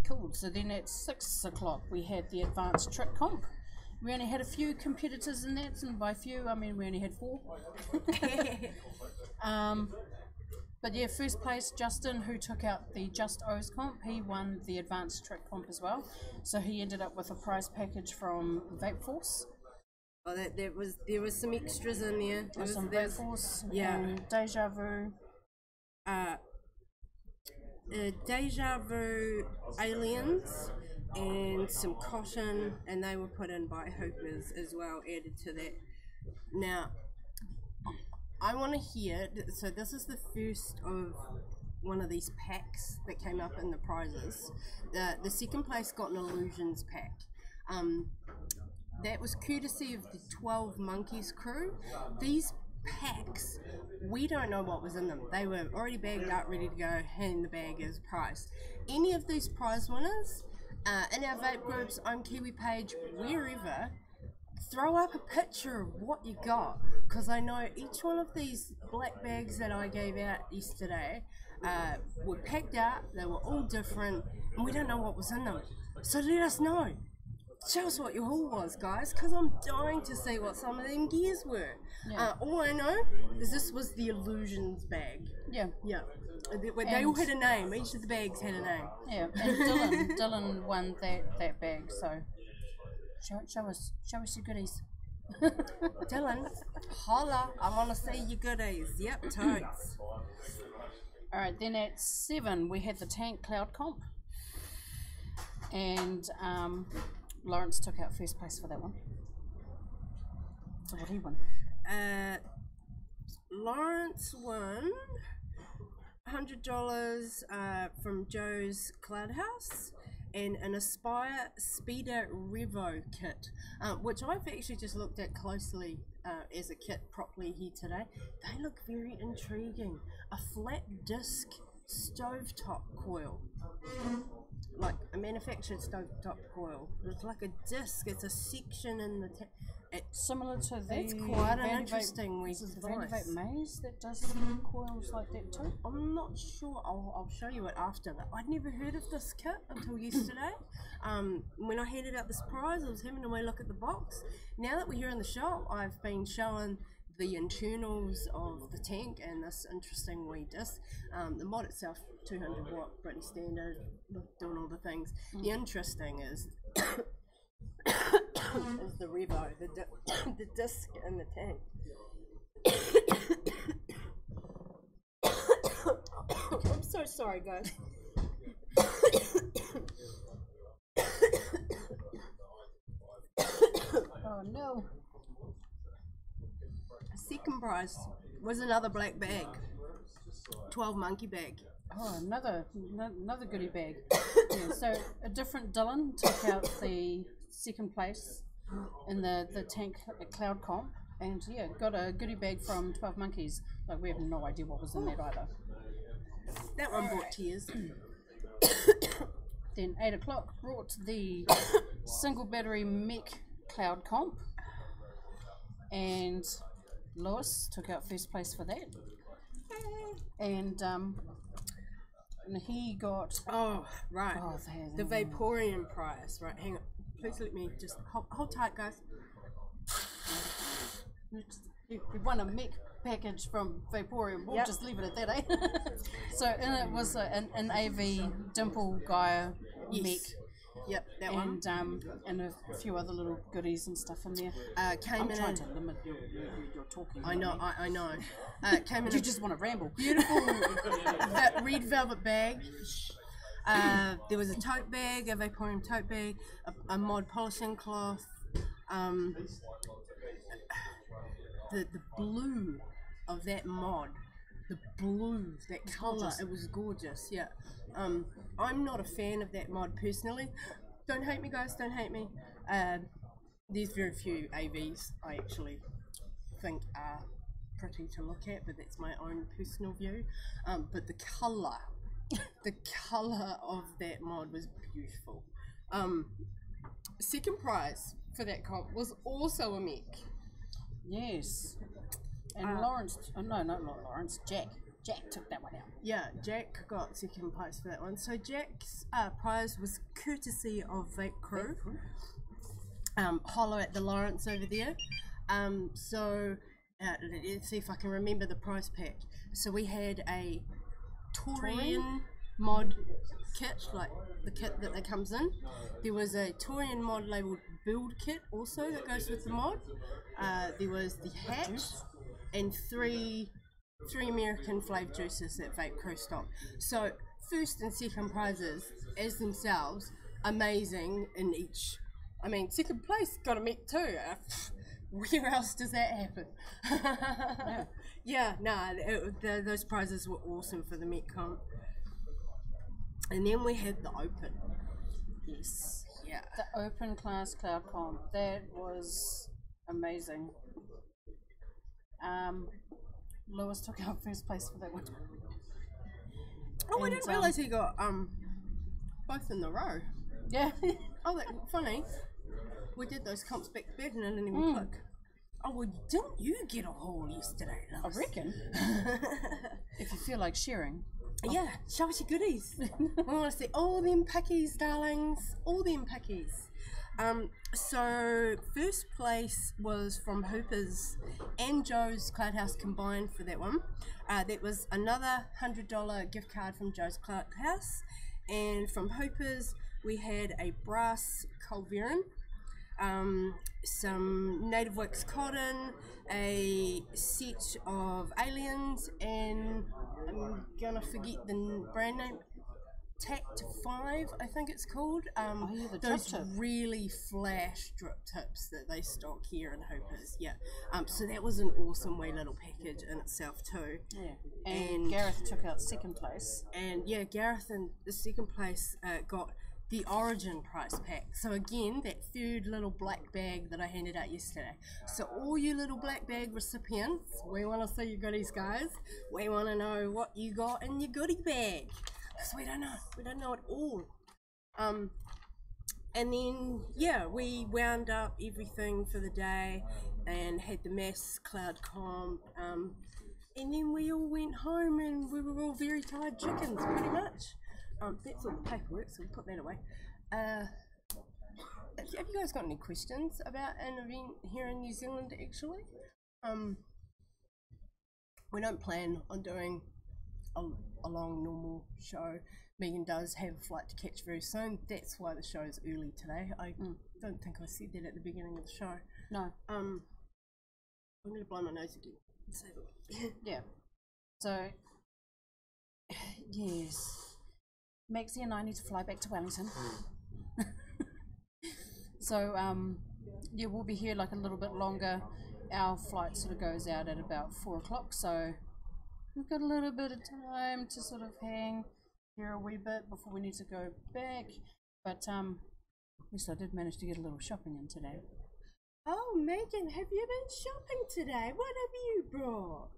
Cool, so then at 6 o'clock we had the advanced trick comp. We only had a few competitors in that, and by few I mean we only had 4. But yeah, first place Justin, who took out the Just O's comp, he won the advanced trick comp as well. So he ended up with a prize package from Vape Force. Oh, there was some extras in there. There was some Vape Force, and Deja Vu. Deja Vu aliens and some cotton, and they were put in by Hoopers as well, added to that. Now, I want to hear, so this is the first of one of these packs that came up in the prizes. The second place got an Illusions pack. That was courtesy of the 12 Monkeys crew. These packs, we don't know what was in them. They were already bagged up, ready to go in the bag as prize. Any of these prize winners, in our vape groups, Ohm Kiwi page, wherever, throw up a picture of what you got, because I know each one of these black bags that I gave out yesterday were packed out, they were all different, and we don't know what was in them. So let us know. Show us what your haul was, guys, because I'm dying to see what some of them gears were. Yeah. All I know is this was the Illusions bag. Yeah. Yeah. They all had a name. Each of the bags had a name. Yeah, and Dylan won that bag, so show us your goodies. Dylan, holla, I want to see your goodies. Yep, totes. Alright, then at 7 we had the Tank Cloud Comp, and Lawrence took out first place for that one. So what did he win? Lawrence won $100 from Joe's Cloud House and an Aspire Speeder Revo kit, which I've actually just looked at closely as a kit properly here today. They look very intriguing. A flat disc stovetop coil, like a manufactured stovetop coil. It's like a disc, it's a section in the Similar to the That's quite an Vandy interesting Vape, is it the Vandy device. Vape Maze that does little coils like that too? I'm not sure. I'll show you it after, but I'd never heard of this kit until yesterday. When I handed out this prize, I was having a way look at the box. Now that we're here in the shop, I've been showing the internals of the tank and this interesting wee disc. The mod itself, 200 watt, pretty standard, doing all the things. The interesting is is the revo, the disc in the tank. I'm so sorry, guys. Oh no. Second prize was another black bag, 12 monkey bag. Oh, another goodie bag. Yeah, so a different Dylan took out the second place in the tank cloud comp, and yeah, got a goodie bag from 12 Monkeys. Like, we have no idea what was in that either. That one brought tears. Then 8 o'clock brought the single battery mech cloud comp, and Lewis took out first place for that. And he got right, the the Vapourian prize. Right, hang on, please let me just hold tight, guys. he won a mech package from Vapour. We'll just leave it at that, eh? So in it was an AV Dimple Gaia mech. Yep, that one. And a few other little goodies and stuff in there. Came in. Trying to limit your talking. I know, I know. Came in. You just want to ramble. Beautiful red velvet bag. There was a tote bag, a Vapourian tote bag, a mod polishing cloth. The blue of that mod, the blue, that colour, it was gorgeous. Yeah. I'm not a fan of that mod personally. Don't hate me, guys. Don't hate me. There's very few AVs I actually think are pretty to look at, but that's my own personal view. But the colour of that mod was beautiful. Second prize for that comp was also a mech. Yes. And Lawrence, oh no, not Lawrence, Jack took that one out. Yeah, Jack got second place for that one. So Jack's prize was courtesy of Vape Crew. Hollow at the Lawrence over there. So let's see if I can remember the prize pack. So we had a Taurian mod kit, like the kit that comes in. There was a Taurian mod labelled build kit also that goes with the mod. There was the hat and three American flavor juices that Vape Crew stock. So first and second prizes as themselves, amazing in each. I mean, second place got a mech too. Where else does that happen? Those prizes were awesome for the mech comp. And then we had the open. Yes. Yeah. The open class cloud comp, that was amazing. Lewis took out first place for that one. Oh, I didn't realise he got both in the row. Yeah. Oh, that's funny. We did those comps back to back and I didn't even click. Oh, well, didn't you get a haul yesterday, Lewis? I reckon. If you feel like sharing. Yeah, show us your goodies. I want to see all them pickies, darlings. All them pickies. So first place was from Hoopers and Joe's Cloud House combined for that one. That was another $100 gift card from Joe's Cloud House, and from Hoopers we had a brass Culverin, some native wax cotton, a set of aliens, and I'm gonna forget the brand name. Tact 5, I think it's called. Those really flash drip tips that they stock here in Hoopers. Yeah. So that was an awesome wee little package in itself too. Yeah. And Gareth took out second place. And yeah, Gareth in the second place got the Origin prize pack. So again, that third little black bag that I handed out yesterday. So all you little black bag recipients, we want to see your goodies, guys. We want to know what you got in your goodie bag. Because we don't know it all. And then, yeah, we wound up everything for the day and had the mass cloud comp. And then we all went home and we were all very tired chickens, pretty much. That's all the paperwork, so we'll put that away. Have you guys got any questions about an event here in New Zealand, actually? We don't plan on doing a long, normal show. Megan does have a flight to catch very soon. That's why the show is early today. I don't think I said that at the beginning of the show. No. I'm going to blow my nose again. Yeah. So, yes. Maxie and I need to fly back to Wellington. So, yeah, we'll be here like a little bit longer. Our flight sort of goes out at about 4 o'clock, so we've got a little bit of time to sort of hang here a wee bit before we need to go back. But, yes, I did manage to get a little shopping in today. Oh, Megan, have you been shopping today? What have you brought?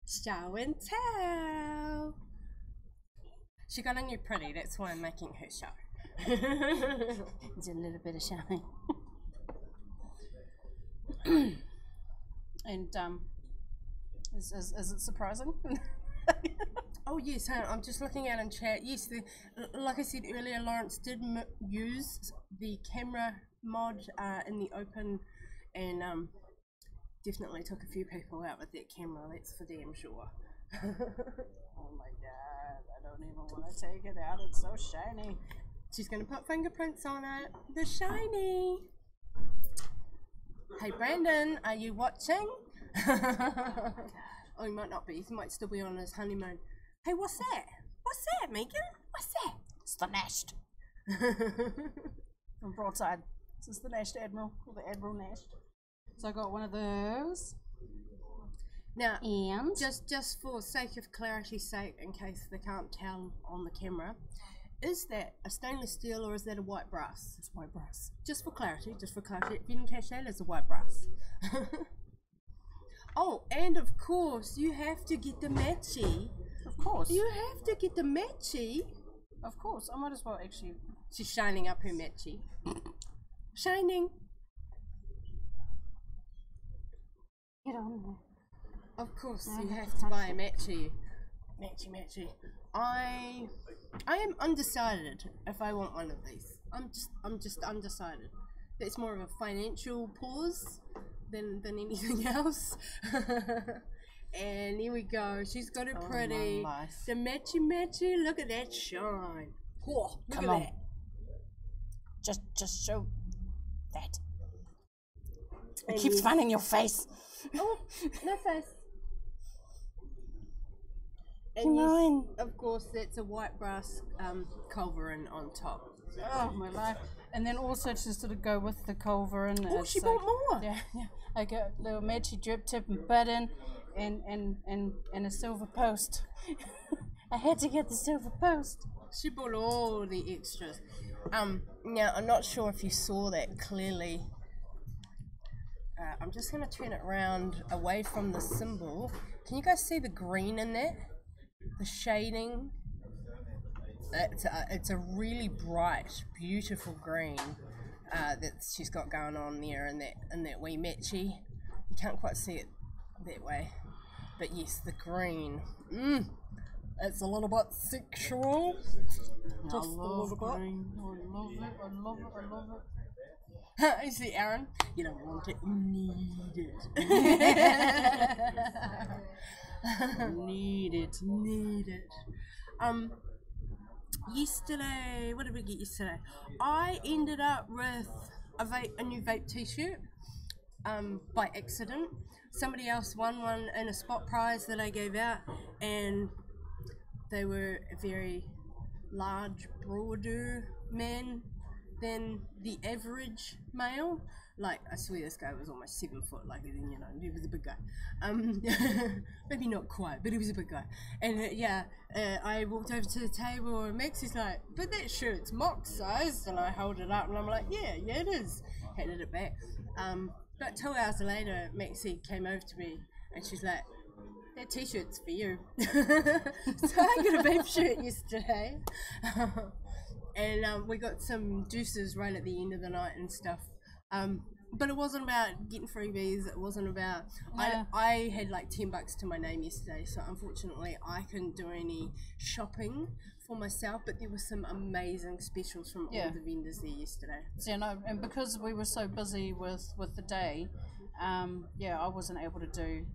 Show and tell. She got a new pretty, that's why I'm making her show. It's a little bit of shopping. And is it surprising? Oh yes, I'm just looking out in chat. Yes, like I said earlier, Lawrence did use the camera mod in the open, and definitely took a few people out with that camera, that's for damn sure. Oh my god, I don't even want to take it out, it's so shiny. She's going to put fingerprints on it. They're shiny. Hey Brandon, are you watching? Oh, he might not be. He might still be on his honeymoon. Hey, what's that? What's that, Megan? What's that? It's the Nashed. From Broadside. This is the Nashed Admiral, or the Admiral Nashed. So I got one of those. Now, and just for sake of clarity's sake, in case they can't tell on the camera, is that a stainless steel or is that a white brass? It's white brass. Just for clarity, if you didn't catch that, it's a white brass. Oh, and of course, you have to get the matchy. Of course. You have to get the matchy. Of course, I might as well actually. She's shining up her matchy. Shining. Get on there. Of course, you have to buy a matchy. Matchy. I am undecided if I want one of these. I'm just undecided. It's more of a financial pause than anything else. And here we go. She's got it pretty. The matchy. Look at that shine. Whoa, look Come at on. that. Just show that. And It keeps yes. finding your face. Oh, no face. And Come yes, on. of course, that's a white brass culverin on top. Oh my life. And then also to sort of go with the culverin. Oh, she bought more. Yeah. I got a little matchy drip tip and button and a silver post. I had to get the silver post. She bought all the extras. Now, I'm not sure if you saw that clearly. I'm just going to turn it around away from the symbol. Can you guys see the green in that? The shading? It's a really bright, beautiful green that she's got going on there in that wee matchy. You can't quite see it that way. But yes, the green. It's a little bit sexual. Just a little bit. Green. I love it. You see, Aaron? You don't want it, you need it. Need it. Yesterday, what did we get yesterday? I ended up with a new vape t-shirt by accident. Somebody else won one in a spot prize that I gave out, and they were a very large, broader man than the average male. Like, I swear this guy was almost 7 foot, like, you know, he was a big guy. Maybe not quite, but he was a big guy. And I walked over to the table and Max is like, but that shirt's mock sized, and I hold it up and I'm like, yeah, it is. Handed it back. But 2 hours later, Maxie came over to me and she's like, that t-shirt's for you. So I got a vape shirt yesterday. and we got some juices right at the end of the night and stuff. But it wasn't about getting freebies. It wasn't about. No. I had like $10 to my name yesterday, so unfortunately I couldn't do any shopping for myself. But there were some amazing specials from all the vendors there yesterday. Yeah, no, and because we were so busy with the day, I wasn't able to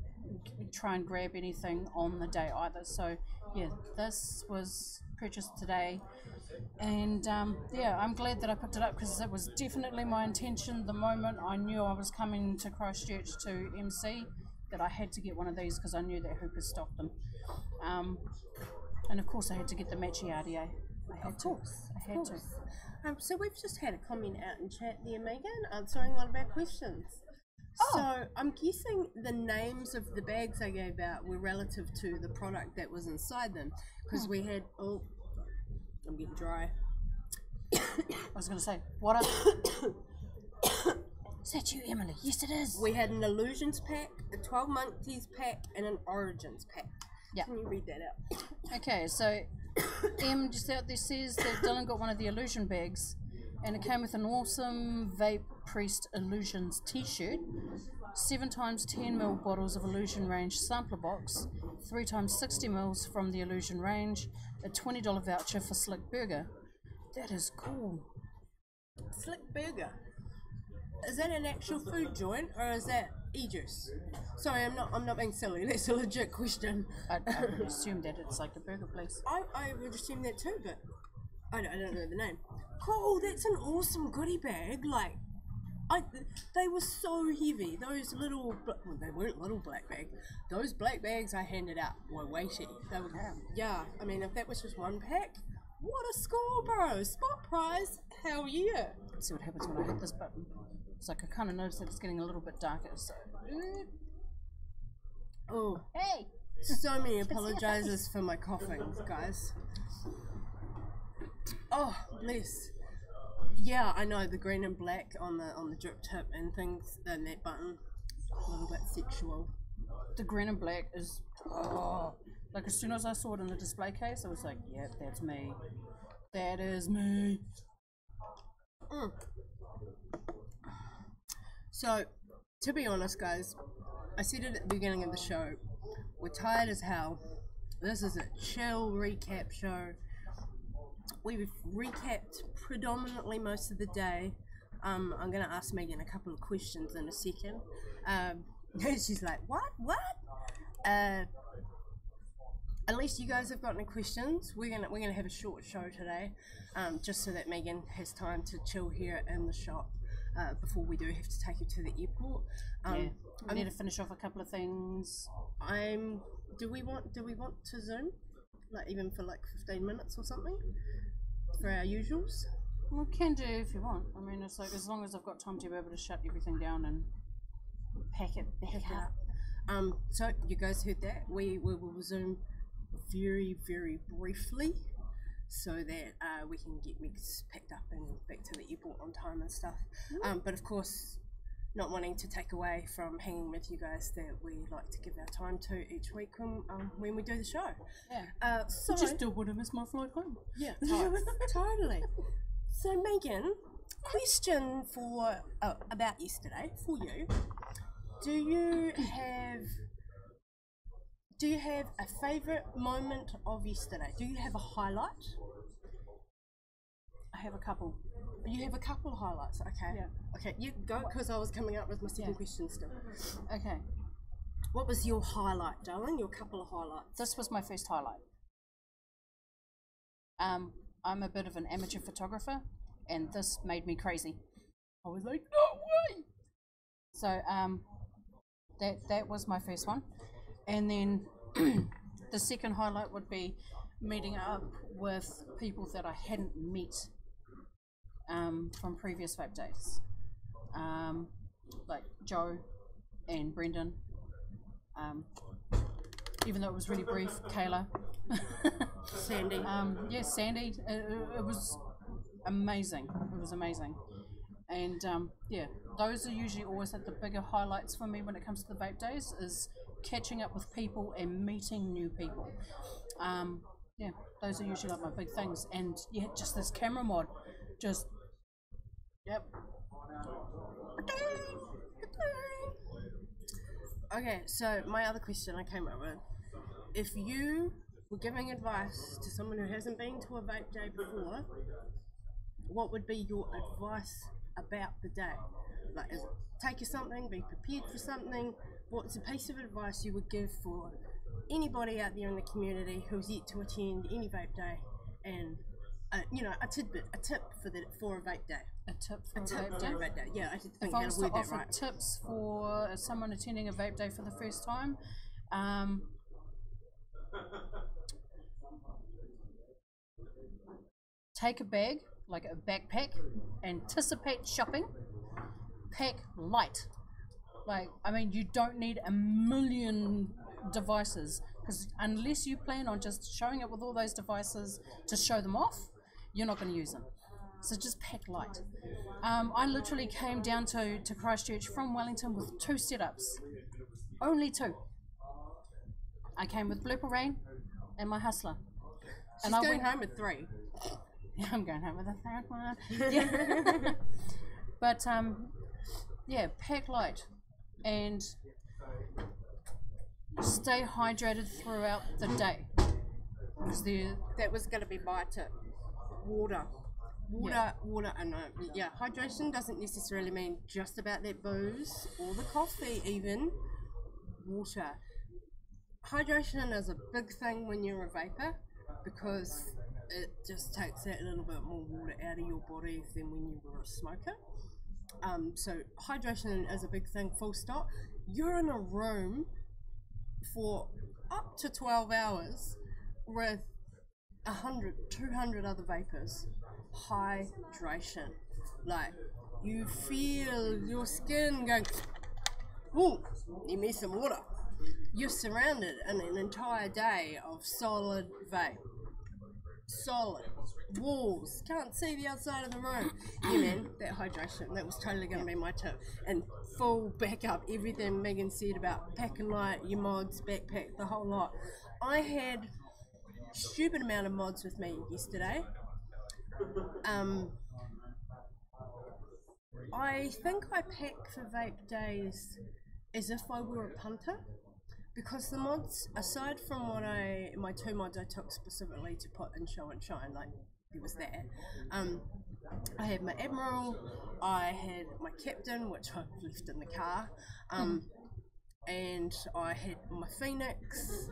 try and grab anything on the day either. So yeah, this was purchased today. And I'm glad that I picked it up because it was definitely my intention the moment I knew I was coming to Christchurch to MC that I had to get one of these because I knew that Hoopers stocked them. And of course I had to get the matchy RDA. I had to. So we've just had a comment out in chat there, Megan, answering one of our questions. So I'm guessing the names of the bags I gave out were relative to the product that was inside them because we had... I'm getting dry. I was going to say, what Is that you, Emily? Yes, it is. We had an Illusions pack, a 12 Monkeys pack, and an Origins pack. Yeah. Can you read that out? Okay, so Em just out there says that Dylan got one of the Illusion bags, and it came with an awesome Vape Priest Illusions t-shirt, 7x 10ml bottles of Illusion Range sampler box, 3x 60ml from the Illusion Range, a $20 voucher for Slick Burger. That is cool. Slick Burger. Is that an actual food joint or is that e-juice? Sorry, I'm not being silly. That's a legit question. I would assume that it's like a burger place. I would assume that too, but I don't know the name. Cool. That's an awesome goodie bag. Like, they were so heavy. Those little, well, they weren't little black bags. Those black bags I handed out were weighty. They were, yeah. I mean, if that was just one pack, what a score, bro! Spot prize, hell yeah! Let's see what happens when I hit this button. It's like I kind of noticed that it's getting a little bit darker. So, oh, hey! So many apologizes for my coughing, guys. Oh, bless. Yeah, I know, the green and black on the drip tip and things, and that button, a little bit sexual. The green and black is, like as soon as I saw it in the display case, I was like, yep, that's me. That is me. So, to be honest, guys, I said it at the beginning of the show, we're tired as hell. This is a chill recap show. We've recapped predominantly most of the day. I'm going to ask Megan a couple of questions in a second. She's like, what? Unless you guys have got any questions, we're gonna have a short show today, just so that Megan has time to chill here in the shop before we do have to take her to the airport. I need to finish off a couple of things. Do we want to Zoom, like even for like 15 minutes or something, for our usuals? We can do if you want. I mean, it's like as long as I've got time to be able to shut everything down and pack it up. So you guys heard that. We will Zoom very, very briefly so that we can get Megs packed up and back to the airport on time and stuff. But of course, not wanting to take away from hanging with you guys that we like to give our time to each week when we do the show. Yeah. So just don't want to miss my flight home. Yeah, totally. So Megan, question for about yesterday for you. Do you have a favourite moment of yesterday? Do you have a highlight? I have a couple. You have a couple of highlights, okay. Yeah. Okay, you go, because I was coming up with my second question still. Okay. What was your highlight, darling? Your couple of highlights? This was my first highlight. I'm a bit of an amateur photographer, and this made me crazy. I was like, no way! So, that was my first one. And then the second highlight would be meeting up with people that I hadn't met from previous Vape days. Like Joe and Brendan. Even though it was really brief, Kayla. Sandy. Yes, Sandy. It was amazing. It was amazing. And yeah, those are usually always like the bigger highlights for me when it comes to the Vape days, is catching up with people and meeting new people. Yeah, those are usually like my big things. And yeah, just this camera mod, just, yep. Okay, so my other question I came up with, if you were giving advice to someone who hasn't been to a vape day before, what would be your advice about the day? Like, is it take you something, be prepared for something? What's a piece of advice you would give for anybody out there in the community who's yet to attend any vape day, and you know, a tidbit, a tip for a vape day? A tip for a vape day. Yeah, I think if I was to offer right. tips for someone attending a vape day for the first time, take a bag, like a backpack, anticipate shopping, pack light. Like, I mean, you don't need a million devices, because unless you plan on just showing up with all those devices to show them off, you're not going to use them. So just pack light. I literally came down to Christchurch from Wellington with 2 setups. Only 2. I came with Blooper Rain and my Hustler. She's and going home with 3. Yeah, I'm going home with a 3rd one. Yeah. But yeah, pack light and stay hydrated throughout the day. That was going to be my tip. Water, and yeah, hydration doesn't necessarily mean just about that booze or the coffee even. Water. Hydration is a big thing when you're a vapor, because it just takes that little bit more water out of your body than when you were a smoker. So hydration is a big thing, full stop. You're in a room for up to 12 hours with 100, 200 other vapors. Hydration. Like, you feel your skin going, ooh, need me some water. You're surrounded in an entire day of solid vape. Solid walls, can't see the outside of the room. Yeah, man, that hydration, that was totally going to be my tip. And full backup, everything Megan said about packing light, your mods, backpack, the whole lot. I had a stupid amount of mods with me yesterday. I think I pack for vape days as if I were a punter, because the mods, aside from my 2 mods I took specifically to put in show and shine, like there was that. I had my Admiral, I had my Captain, which I left in the car, and I had my Phoenix,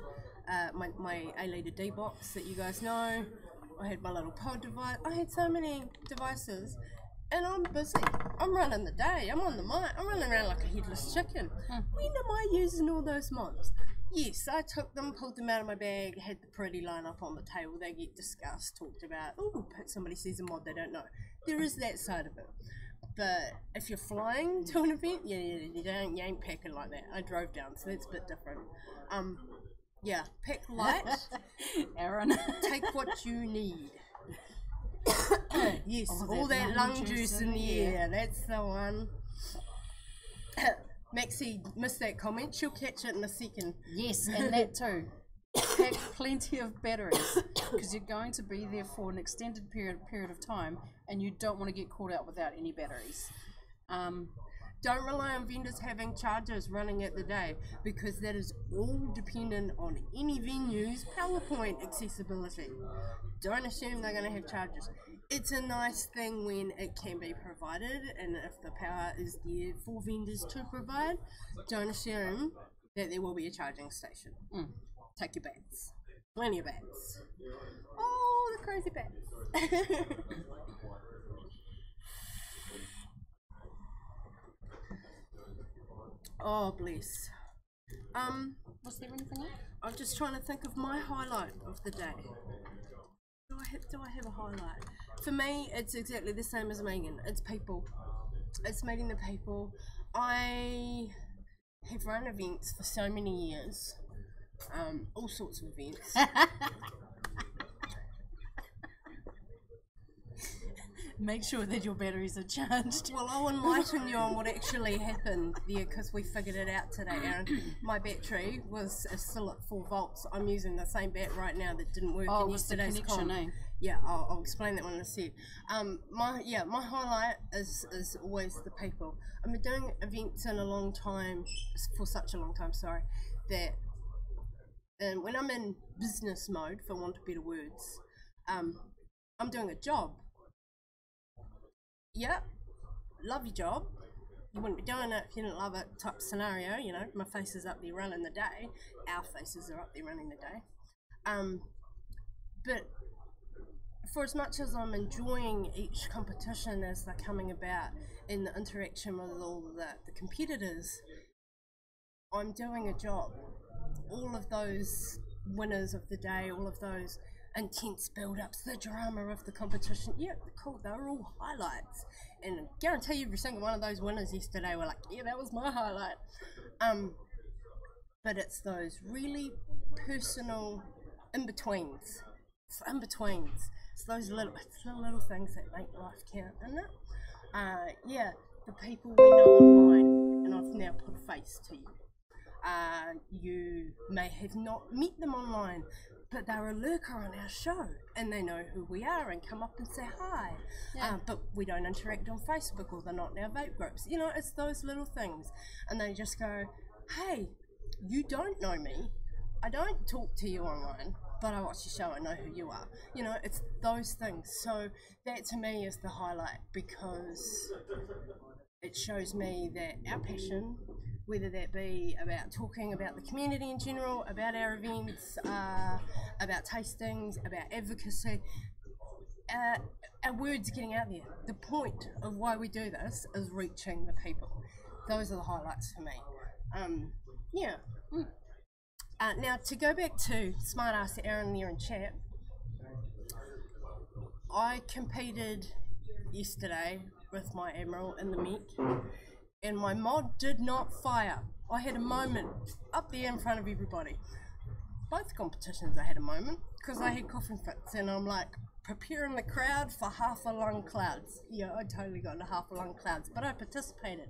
my A-Leader D-Box that you guys know. I had my little pod device. I had so many devices, and I'm busy. I'm running the day. I'm on the mic. I'm running around like a headless chicken. When am I using all those mods? Yes, I took them, pulled them out of my bag, had the pretty line up on the table. They get discussed, talked about. Oh, somebody sees a mod they don't know. There is that side of it. But if you're flying to an event, you ain't packing like that. I drove down, so that's a bit different. Yeah, pack light. Aaron. Take what you need. Yes, all that lung juice in the air. That's the one. Maxie missed that comment. She'll catch it in a second. Yes, and that too. Pack plenty of batteries, because you're going to be there for an extended period of time, and you don't want to get caught out without any batteries. Don't rely on vendors having chargers running at the day, because that is all dependent on any venue's PowerPoint accessibility. Don't assume they're going to have chargers. It's a nice thing when it can be provided, and if the power is there for vendors to provide, don't assume that there will be a charging station. Take your bats. Plenty of bats. Oh, the crazy bats. Oh, bless. Was there anything else? I'm just trying to think of my highlight of the day. Do I have a highlight? For me, it's exactly the same as Megan. It's people. It's meeting the people. I have run events for so many years. All sorts of events. make sure that your batteries are charged. Well, I'll enlighten you on what actually happened there, because we figured it out today, Aaron. My battery was still at 4 volts. I'm using the same bat right now that didn't work in yesterday's connection, con. Yeah, I'll explain that one in a sec. My highlight is always the people. I've been doing events in a long time, for such a long time, sorry, that when I'm in business mode, for want of better words, I'm doing a job. Yeah, love your job. You wouldn't be doing it if you didn't love it type scenario, you know. My face is up there running the day. Our faces are up there running the day. But for as much as I'm enjoying each competition as they're coming about and the interaction with all the competitors, I'm doing a job. All of those winners of the day, all of those intense build-ups, the drama of the competition, yeah, cool, they're all highlights. And I guarantee you every single one of those winners yesterday were like, yeah, that was my highlight. But it's those really personal in-betweens. It's in-betweens. It's those little things that make life count, isn't it? Yeah, the people we know online, and I've now put a face to you. You may have not met them online, but they're a lurker on our show and they know who we are and come up and say hi. Yeah. But we don't interact on Facebook, or they're not in our vape groups. You know, it's those little things. And they just go, hey, you don't know me. I don't talk to you online, but I watch your show, I know who you are. You know, it's those things. So that to me is the highlight, because it shows me that our passion, whether that be about talking about the community in general, about our events, about tastings, about advocacy, our words getting out there. The point of why we do this is reaching the people. Those are the highlights for me. Yeah. Now, to go back to Smartass Aaron there in chat, I competed yesterday with my Admiral in the MEC, and my mod did not fire. I had a moment up there in front of everybody. Both competitions I had a moment, because I had coughing fits, and I'm like preparing the crowd for half a lung clouds. Yeah, I totally got into half a lung clouds, but I participated.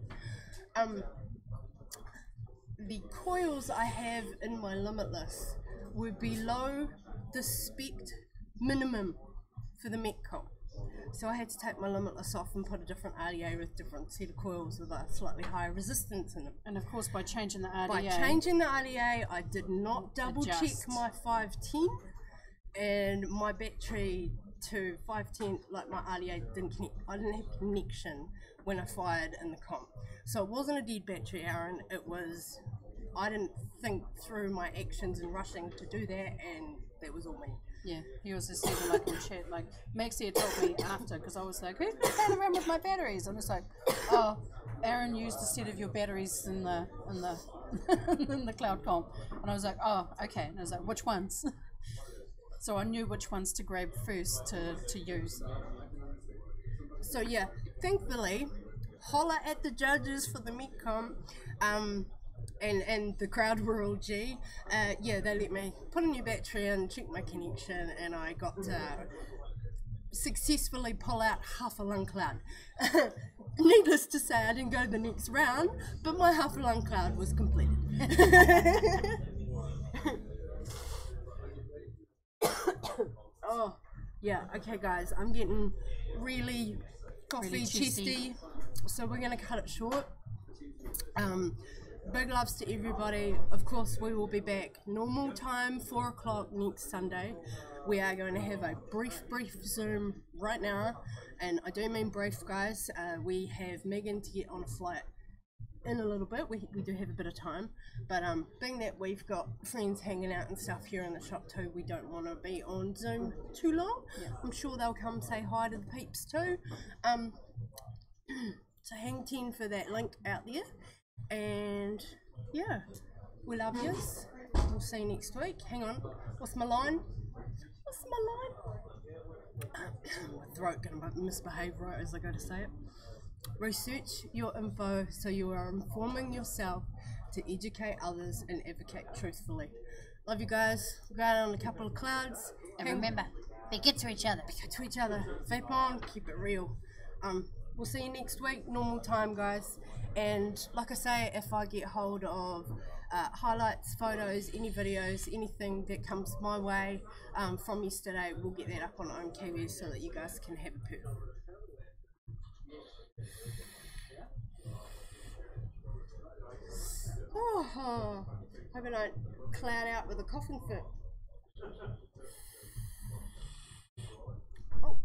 The coils I have in my Limitless were below the spec minimum for the Metcom. So I had to take my Limitless off and put a different RDA with different set of coils with a slightly higher resistance in them. And of course, by changing the RDA, I did not double check my 510, and my battery to 510, like my RDA didn't connect. I didn't have connection when I fired in the comp. So it wasn't a dead battery, Aaron. It was, I didn't think through my actions and rushing to do that, and that was all me. Yeah, he was just saying, like in chat, like Maxie had told me after, because I was like, who's been playing around with my batteries? And it's like, oh, Aaron used a set of your batteries in the in the cloud comp, and I was like, oh, okay. And I was like, which ones? So I knew which ones to grab first to use. So yeah, thankfully, holler at the judges for the Metcom, and the crowd were all G. Yeah, they let me put a new battery in, check my connection, and I got to successfully pull out half a lung cloud. Needless to say, I didn't go to the next round, but my half a lung cloud was completed. Oh, yeah, okay guys, I'm getting really coffee chesty, so we're going to cut it short. Big loves to everybody. Of course, we will be back normal time, 4 o'clock next Sunday. We are going to have a brief Zoom right now, and I do mean brief, guys. We have Megan to get on a flight in a little bit. We do have a bit of time, but being that we've got friends hanging out and stuff here in the shop too, we don't want to be on Zoom too long. Yeah. I'm sure they'll come say hi to the peeps too. So hang 10 for that link out there. And yeah, we love yous. We'll see you next week. Hang on, what's my line? My throat gonna misbehave right as I go to say it. Research your info so you are informing yourself to educate others and advocate truthfully. Love you guys. We're going on a couple of clouds. And remember, Be good to each other. To each other. Vape on, keep it real. We'll see you next week, normal time, guys. And like I say, if I get hold of highlights, photos, any videos, anything that comes my way from yesterday, we'll get that up on Ohm Kiwis so that you guys can have a perf. Oh, hope I don't cloud out with a coughing fit. Oh,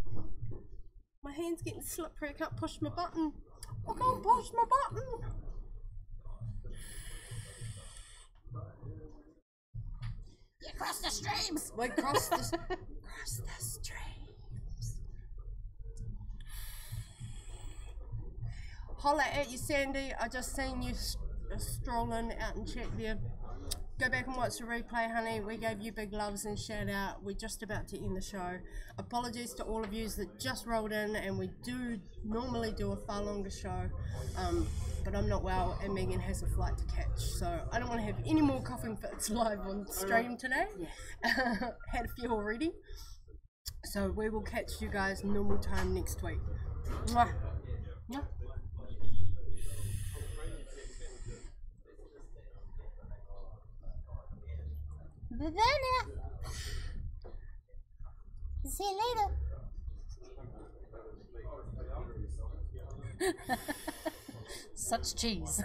my hand's getting slippery. I can't push my button. I can't push my button. You crossed the streams. We crossed the streams. Holla at you, Sandy. I just seen you strolling out and chat there. Go back and watch the replay, honey. We gave you big loves and shout out. We're just about to end the show. Apologies to all of you that just rolled in, and we do normally do a far longer show, but I'm not well and Megan has a flight to catch, so I don't want to have any more coughing fits live on stream today. Had a few already, so we will catch you guys normal time next week. Mwah. Mwah. See you later. Such cheese.